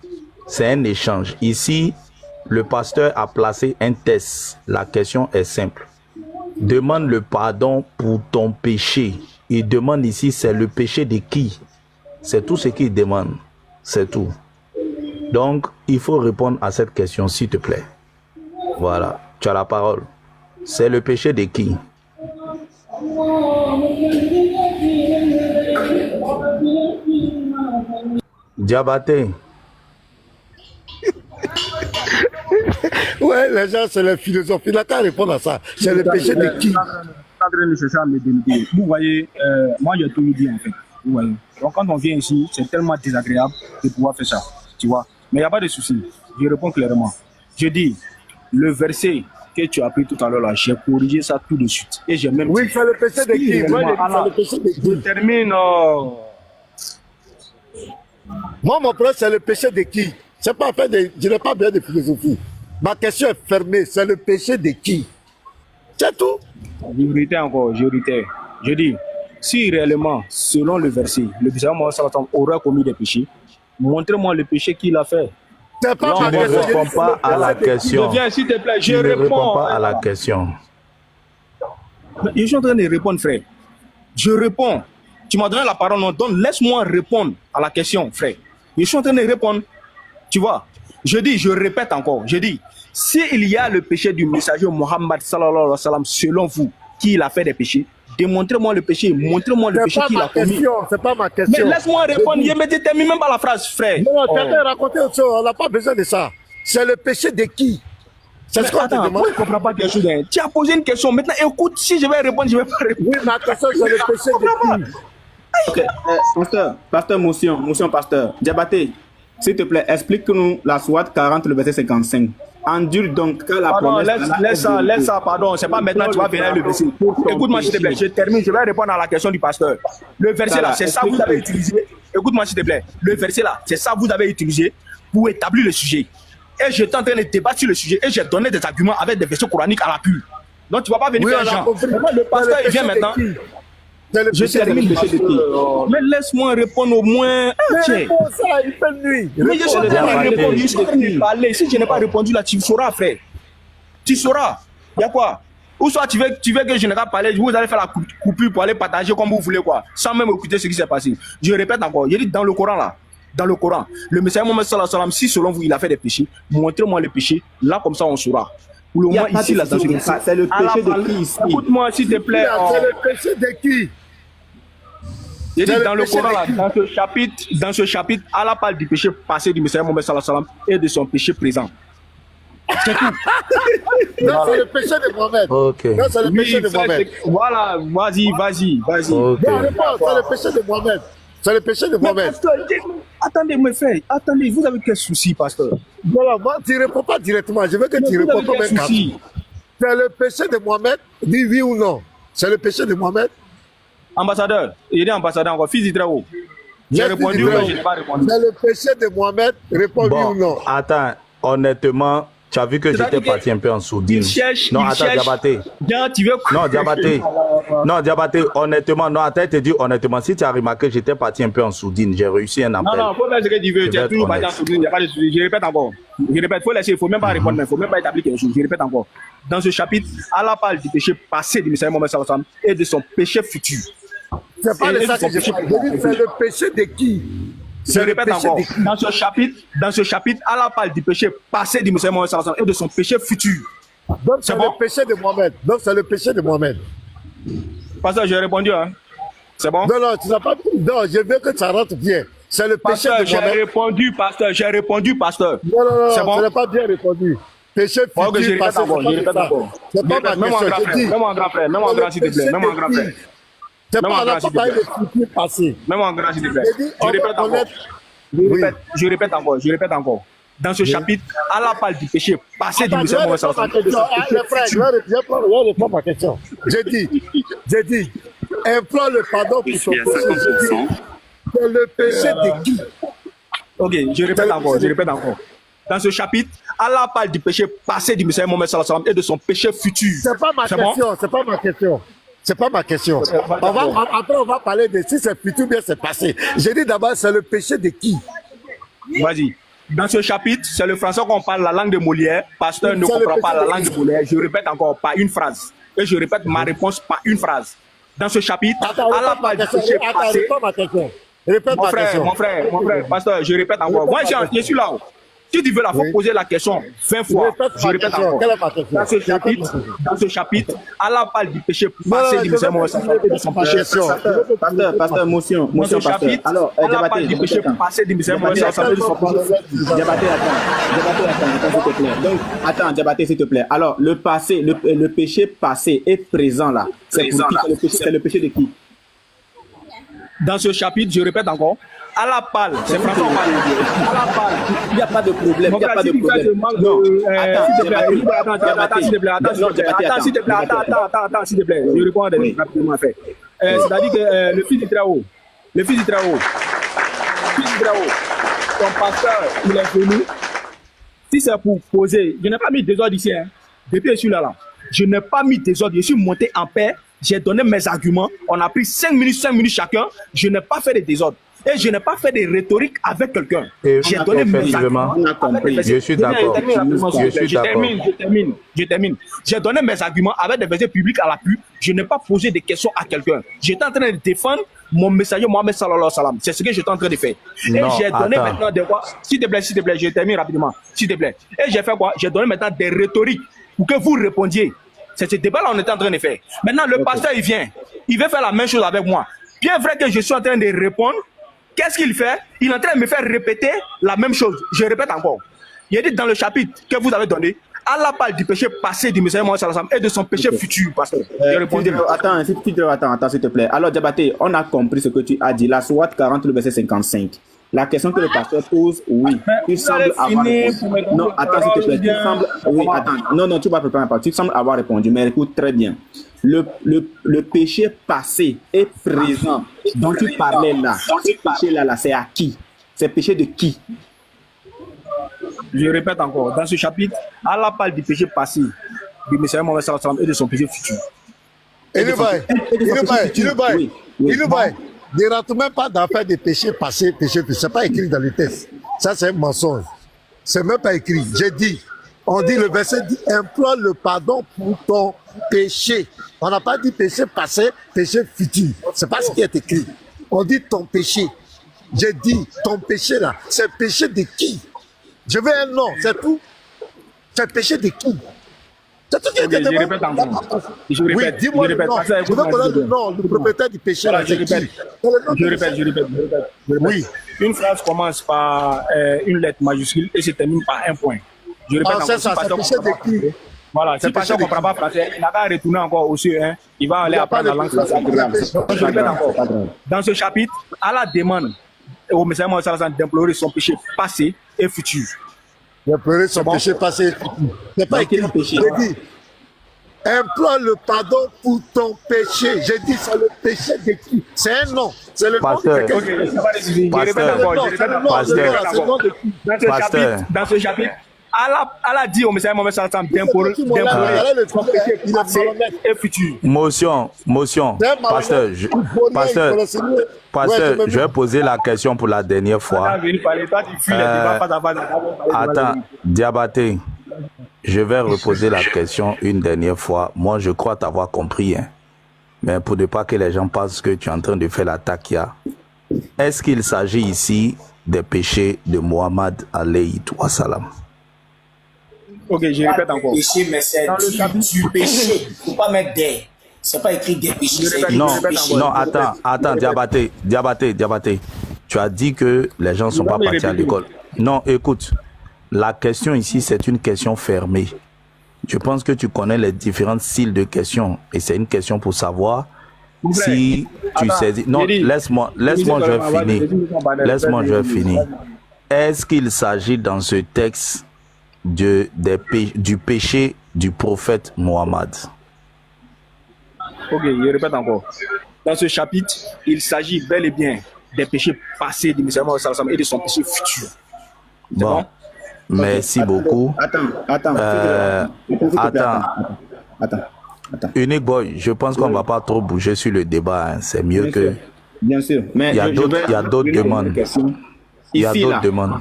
C'est un échange. Ici, le pasteur a placé un test. La question est simple. Demande le pardon pour ton péché. Il demande ici, c'est le péché de qui? C'est tout ce qu'il demande. C'est tout. Donc, il faut répondre à cette question, s'il te plaît. Voilà, tu as la parole. C'est le péché de qui? Diabaté. Ouais, les gens, c'est la philosophie. Il n'a qu'à répondre à ça. C'est le péché de qui? Vous voyez, moi j'ai tout dit en fait. Vous voyez. Donc quand on vient ici, c'est tellement désagréable de pouvoir faire ça. Tu vois. Mais il n'y a pas de souci. Je réponds clairement. Je dis, le verset que tu as pris tout à l'heure là, j'ai corrigé ça tout de suite. Et j'ai même Oui, dit, c'est le péché de qui? Moi, je dis, Allah, c'est le péché de je qui? termine. Moi, mon problème, c'est le péché de qui? C'est pas fait de, je n'ai pas besoin de philosophie. Ma question est fermée. C'est le péché de qui? C'est tout. Vérité encore, vérité. Je dis, si réellement, selon le verset, le prophète Mohammed sallallahu alayhi wa sallam aurait commis des péchés, montrez-moi le péché qu'il a fait. C'est pas Non, ma Tu ne question. réponds pas à la question. Je viens, s'il te plaît, je Tu ne réponds. réponds pas à la question. Je suis en train de répondre, frère. Je réponds. Tu m'as donné la parole, non? Donc laisse-moi répondre à la question, frère. Je suis en train de répondre. Tu vois? Je dis, je répète encore. Je dis, s'il y a le péché du messager Mohammed sallallahu alayhi wa sallam, selon vous, qu'il a fait des péchés, démontrez-moi le péché, montrez-moi le C'est péché pas qu'il a ma commis. question. C'est pas ma Mais question. laisse-moi répondre. Je me termine même pas la phrase, frère. Non, Oh. tu as raconté autre chose. On n'a pas besoin de ça. C'est le péché de qui? C'est ce qu'on te Attends, demande. moi, je ne comprends pas quelque chose. Hein. Tu as posé une question. Maintenant, écoute, si je vais répondre, je ne vais pas répondre. Oui, ma question, c'est le péché de qui? Ok, pasteur, motion, pasteur. Diabaté, s'il te plaît, explique-nous la sourate 40, le verset 55. Endure donc car la Pardon, promesse... laisse ça, pardon. C'est pas maintenant, tu vas venir le verset. Écoute-moi, s'il te plaît, je termine. Je vais répondre à la question du pasteur. Le verset là, c'est ça que vous avez utilisé. Écoute-moi, s'il te plaît. Le verset là, c'est ça que vous avez utilisé pour établir le sujet. Et j'étais en train de débattre sur le sujet et j'ai donné des arguments avec des versets coraniques à l'appui. Donc tu ne vas pas venir Oui, faire on a genre. compris. Maintenant, le pasteur il vient maintenant. C'est le Je péché de termine. qui? Mais laisse-moi répondre au moins. Mais Tiens. réponds ça, il fait nuit. Mais je suis en train de répondre, je suis en train de parler. Si je n'ai pas répondu là, tu sauras, frère. Tu sauras. Il y a quoi? Ou soit tu veux que je n'ai pas parlé, vous allez faire la coupure pour aller partager comme vous voulez, quoi. Sans même écouter ce qui s'est passé. Je répète encore, je dis dans le Coran là. Dans le Coran, le Messie Mohammed sallallahu alayhi wa sallam, si selon vous il a fait des péchés, montrez-moi les péchés. Là, comme ça, on saura. Pour le moment, ici, là, dans ce c'est le péché de qui ici? Écoute-moi, s'il te plaît. C'est le péché de qui? J'ai dit C'est dans le le péché Coran, de là, qui? dans ce chapitre, Allah parle du péché passé du Messie Mohammed sallallahu alayhi wa sallam et de son péché présent. C'est tout. Non, c'est le péché de Mohamed. Ok. Non, c'est le péché de frère, Mohamed. voilà, vas-y. Ok. Non, réponds, c'est le péché de Mohamed. C'est le péché de Mais Mohamed. pasteur, attendez, mes frères, attendez, vous avez quel souci, pasteur? Voilà, moi, tu ne réponds pas directement. Je veux que tu Vous réponds avez comme quel un souci? garçon. C'est le péché de Mohamed. Dis oui ou non. C'est le péché de Mohamed. Ambassadeur, il est ambassadeur encore, fils d'Israël. J'ai Yes, répondu, Israël. mais je n'ai pas répondu. C'est le péché de Mohamed. Réponds oui Bon, ou non. attends, honnêtement, tu as vu que C'est-à-dire j'étais parti un peu en sourdine. Non, attends, Diabaté. Bien, tu veux. Non, Diabaté. Non, Diabaté, honnêtement, non, attends, je te dis honnêtement, si tu as remarqué, j'étais parti un peu en sourdine. J'ai réussi un appel. Non, faut faire ce que tu veux. Je Tu vais as être toujours pas honnête. dans ce il n'y a pas de souci. Je répète encore. Je répète, faut laisser, il faut même pas répondre, il faut même pas établir quelque chose. Je répète encore. Dans ce chapitre, Allah parle du péché passé du Messie Mohammed sallallahu alayhi wa sallam et de son péché futur. C'est pas Et de ça son que je péché parle. Je dis, c'est le péché de qui? Je C'est le répète péché encore. de qui? Dans ce chapitre, Allah parle du péché passé du Messie Mohammed sallallahu alayhi wa sallam et de son péché futur. Donc, c'est C'est bon? le péché de Mohamed. Donc, c'est le péché de Mohamed. Pasteur, j'ai répondu, hein. C'est bon? Non, non, tu n'as pas. Non, je veux que ça rentre bien. C'est le péché Pasteur, de j'ai Mohamed. répondu, pasteur. J'ai répondu, pasteur. Non, non, non, C'est bon? ce n'est pas bien répondu. Péché futur, Ok, je répète passé, encore, je c'est répète pas ça. encore. C'est pas ma Même en question, grand je frère, dis. même en grand frère, même en grand s'il te plaît, même en grand frère. C'est Même pas, en on n'a grand, pas s'il te parlé plaît. de futur passé. Même en grand s'il te plaît. J'ai dit, Je on répète va encore. connaître. Je répète encore. Dans ce chapitre, Allah parle du péché passé du Attends, je Messie vais Mohammed répondre à sallallahu ma alayhi wa question. sallam. Hein, les frères, je vais répondre à ma question. J'ai dit, implore le pardon pour ton péché. C'est le péché de qui? Ok, je répète encore. Dans ce chapitre, Allah parle du péché passé du Messie Mohammed sallallahu alayhi wa sallam et de son péché futur. C'est pas ma C'est bon? question, c'est pas ma question. C'est pas ma question. Après, on va parler de si c'est futur ou bien c'est passé. J'ai dit d'abord, c'est le péché de qui? Vas-y. Dans ce chapitre, c'est le français qu'on parle la langue de Molière. Pasteur ne C'est le comprend pas péché la de langue de Molière. Je répète encore par une phrase. Et je répète ma réponse par une phrase. Dans ce chapitre, Attends, Allah réponds ma parle du question. péché Attends, passé. réponds ma question. Répète Mon ma frère, question. mon frère, pasteur, je répète encore. Moi, je suis là. Si tu veux là, faut Oui. poser la question 20 fois. Répète Je ma répète question. encore. Quelle est ma question? Dans ce chapitre, Allah parle du péché Non, passé non, du je Messie veux Mohammed sallallahu alayhi wa sallam et de son péché futur. Pasteur, motion, Dans ce pasteur. chapitre, Alors, Allah parle du péché passé du Messie Mohammed sallallahu alayhi wa sallam et de son péché futur. Diabaté, attends, s'il te plaît. Donc, attends, Diabaté, s'il te plaît. Alors, le passé, le péché passé et présent là, c'est pour qui? C'est le péché de qui? Dans ce chapitre, je répète encore, Allah parle, c'est François parle. Allah parle. Il n'y a pas de problème, Mon il n'y a frère, pas de si tu fais problème. ce manque Non, de- attends, s'il te plaît, Diabaté. attends, s'il te plaît, attends, s'il te plaît, attends, s'il te plaît, je réponds à des rapidement en fait. C'est-à-dire que le fils d'Israël, ton pasteur, il est venu. Si c'est pour poser, je n'ai pas mis désordre ici, hein. Depuis que je suis là, je n'ai pas mis désordre, je suis monté en paix, j'ai donné mes arguments, on a pris 5 minutes chacun, je n'ai pas fait de désordre. Et je n'ai pas fait de rhétorique avec quelqu'un. Et J'ai donné mes effectivement, arguments. on a compris. Je suis d'accord. Je termine. J'ai donné mes arguments avec des versets publics à l'appui. Je n'ai pas posé de questions à quelqu'un. J'étais en train de défendre mon messager Mohammed sallallahu alayhi wa sallam. C'est ce que j'étais en train de faire. Et Non, j'ai donné attends. maintenant des quoi. S'il te plaît, je termine rapidement. S'il te plaît. Et j'ai fait quoi? J'ai donné maintenant des rhétoriques pour que vous répondiez. C'est ce débat-là qu'on était en train de faire. Maintenant, le pasteur, il vient. Il veut faire la même chose avec moi. Bien vrai que je suis en train de répondre. Qu'est-ce qu'il fait? Il est en train de me faire répéter la même chose. Je répète encore. Il dit dans le chapitre que vous avez donné, Allah parle du péché passé du Messie Mohammed sallallahu alayhi wa sallam et de son péché futur, pasteur. J'ai répondu. Attends, s'il te plaît. Alors, Diabaté, on a compris ce que tu as dit. La Sourate 40, le verset 55. La question que le pasteur pose, oui, tu sembles avoir répondu. Non, attends, s'il te plaît, tu sembles... Oui, attends. Non, tu vas préparer la parole. Tu sembles avoir répondu, mais écoute très bien. Le péché passé et présent dont tu parlais là, ce péché là, c'est à qui? C'est péché de qui? je répète encore, dans ce chapitre, Allah parle du péché passé du Messie Mohammed sallallahu alayhi wa sallam et de son péché futur. Il ne rentre même pas dans faire des péchés passés, péchés futurs. Ce n'est pas écrit dans le texte. Ça, c'est un mensonge. Ce n'est même pas écrit. J'ai dit, on dit, le verset dit, implore le pardon pour ton péché. On n'a pas dit péché passé, péché futur. Ce n'est pas ce qui est écrit. On dit ton péché. J'ai dit, ton péché là, c'est péché de qui? Je veux un nom, c'est tout. C'est péché de qui? C'est tout qui est Je répète encore. Oui, dis-moi le nom. Je veux connaître le nom, le propriétaire du péché. Voilà, je répète. Oui. Une phrase commence par une lettre majuscule et se termine par un point. Je répète encore. C'est ça, c'est péché de qui? Voilà, si Pasteur ne comprend pas français, il n'a qu'à retourner encore au ciel, hein. Il va aller apprendre la langue française. Je répète encore. Dans ce chapitre, Allah demande au Messie Mohammed sallallahu alayhi wa sallam d'implorer son péché passé et futur. D'implorer son péché passé et futur. C'est pas écrit. J'ai dit, implore le pardon pour ton péché. J'ai dit, c'est le péché de qui? C'est un nom. C'est le nom de quelqu'un. Je répète encore. Dans ce chapitre, Allah dit au Messie Mohammed sallallahu alayhi wa sallam d'implorer son péché passé et futur. Motion. Pasteur, je vais poser la question pour la dernière fois. Attends, Diabaté, je vais reposer la question une dernière fois. Moi, je crois t'avoir compris, hein. Mais pour ne pas que les gens pensent que tu es en train de faire la takia, est-ce qu'il s'agit ici des péchés de Mohammed alayhi wa salam? Ok, je répète encore. Péché, mais c'est du péché. Il ne faut pas mettre des. C'est pas écrit des péchés. Non, attends, Diabaté. Tu as dit que les gens ne sont pas partis à l'école. Non, écoute, la question ici, c'est une question fermée. Je pense que tu connais les différents styles de questions et c'est une question pour savoir si tu sais. Non, laisse-moi, je vais finir. Est-ce qu'il s'agit dans ce texte du péché du prophète Mohammed? Ok, je répète encore. Dans ce chapitre, il s'agit bel et bien des péchés passés du Messie Mohammed sallallahu alayhi wa sallam et de son péché futur. Bon, merci beaucoup. Attends. Unique Boy, je pense qu'on ne va pas trop bouger sur le débat, hein. C'est mieux que... Bien sûr. Mais il y a d'autres demandes. Il y a d'autres demandes.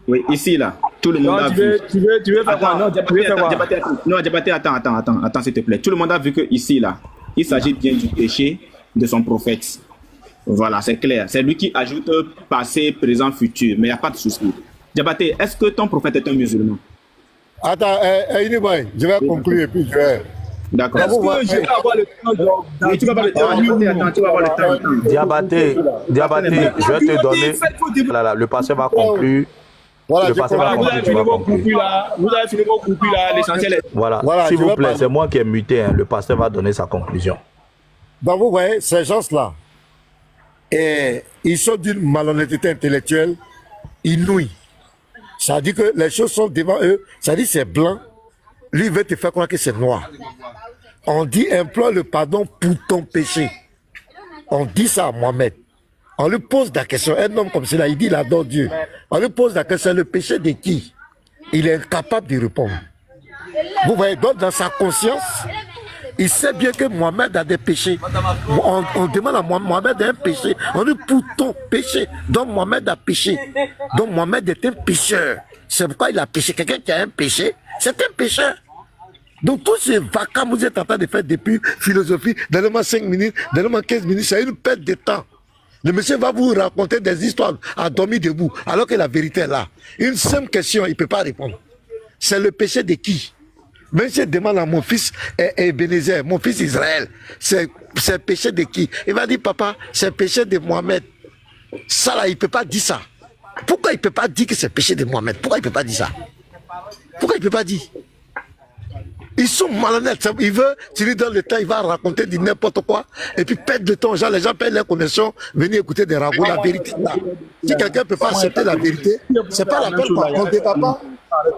Oui, ici, là, tout le monde a vu. Tu veux faire quoi? Non, Diabaté, attends, s'il te plaît. Tout le monde a vu que ici, là, il s'agit bien du péché de son prophète. Voilà, c'est clair. C'est lui qui ajoute passé, présent, futur. Mais il n'y a pas de souci. Diabaté, est-ce que ton prophète est un musulman? Attends, Uniboy, je vais conclure et puis je vais... D'accord. Est-ce que je vais avoir le temps? Tu vas avoir le temps. Attends, tu vas avoir le temps. Diabaté, je vais te donner... Là, le pasteur va conclure. Voilà, vous avez fini vos coupures là, l'essentiel est... Voilà, s'il vous plaît, c'est moi qui ai muté, hein. Le pasteur va donner sa conclusion. Donc vous voyez, ces gens-là, ils sont d'une malhonnêteté intellectuelle inouïe. Ça dit que les choses sont devant eux, ça dit c'est blanc, lui il veut te faire croire que c'est noir. On dit implore le pardon pour ton péché. On dit ça à Mohamed. On lui pose la question, un homme comme cela, il dit il adore Dieu. On lui pose la question, le péché de qui? Il est incapable de répondre. Vous voyez, donc dans sa conscience, il sait bien que Mohamed a des péchés. On demande à Mohamed un péché. On dit pour ton péché. Donc Mohamed a péché. Donc Mohamed est un pécheur. C'est pourquoi il a péché. Quelqu'un qui a un péché, c'est un pécheur. Donc tous ces vacarmes que vous êtes en train de faire depuis philosophie, donnez-moi 5 minutes, donnez-moi 15 minutes, c'est une perte de temps. Le monsieur va vous raconter des histoires à dormir debout, alors que la vérité est là. Une simple question, il ne peut pas répondre. C'est le péché de qui? Même si je demande à mon fils Ebenezer, mon fils Israël, c'est le péché de qui? Il va dire, papa, c'est le péché de Mohamed. Ça là, il ne peut pas dire ça. Pourquoi il ne peut pas dire que c'est le péché de Mohamed? Pourquoi il ne peut pas dire ça? Pourquoi il ne peut pas dire? Ils sont malhonnêtes. Il veut, tu lui donnes le temps, il va raconter du n'importe quoi. Et puis perdre le temps. Genre, les gens perdent leur connexion, venir écouter des ragots. La vérité là. Si quelqu'un ne peut pas accepter la vérité, c'est pas la peine qu'on ne débat pas.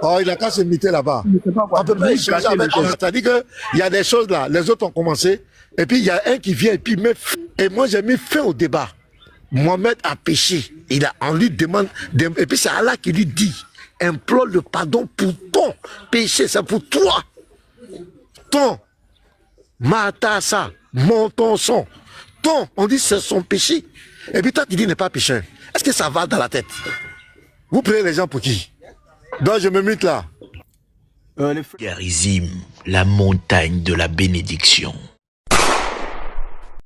Oh, il a qu'à se muter là-bas. On ne peut pas échanger avec eux. C'est-à-dire qu'il y a des choses là, les autres ont commencé. Et puis il y a un qui vient et puis met fin. Et moi j'ai mis fin au débat. Mohamed a péché. On lui demande. Et puis c'est Allah qui lui dit implore le pardon pour ton péché, c'est pour toi. Ton matassa, mon son. Ton, on dit c'est son péché. Et puis toi tu dis n'est pas pécheur. Est-ce que ça va dans la tête? Vous prenez les gens pour qui? Donc je me mute là. Garizim, la montagne de la bénédiction.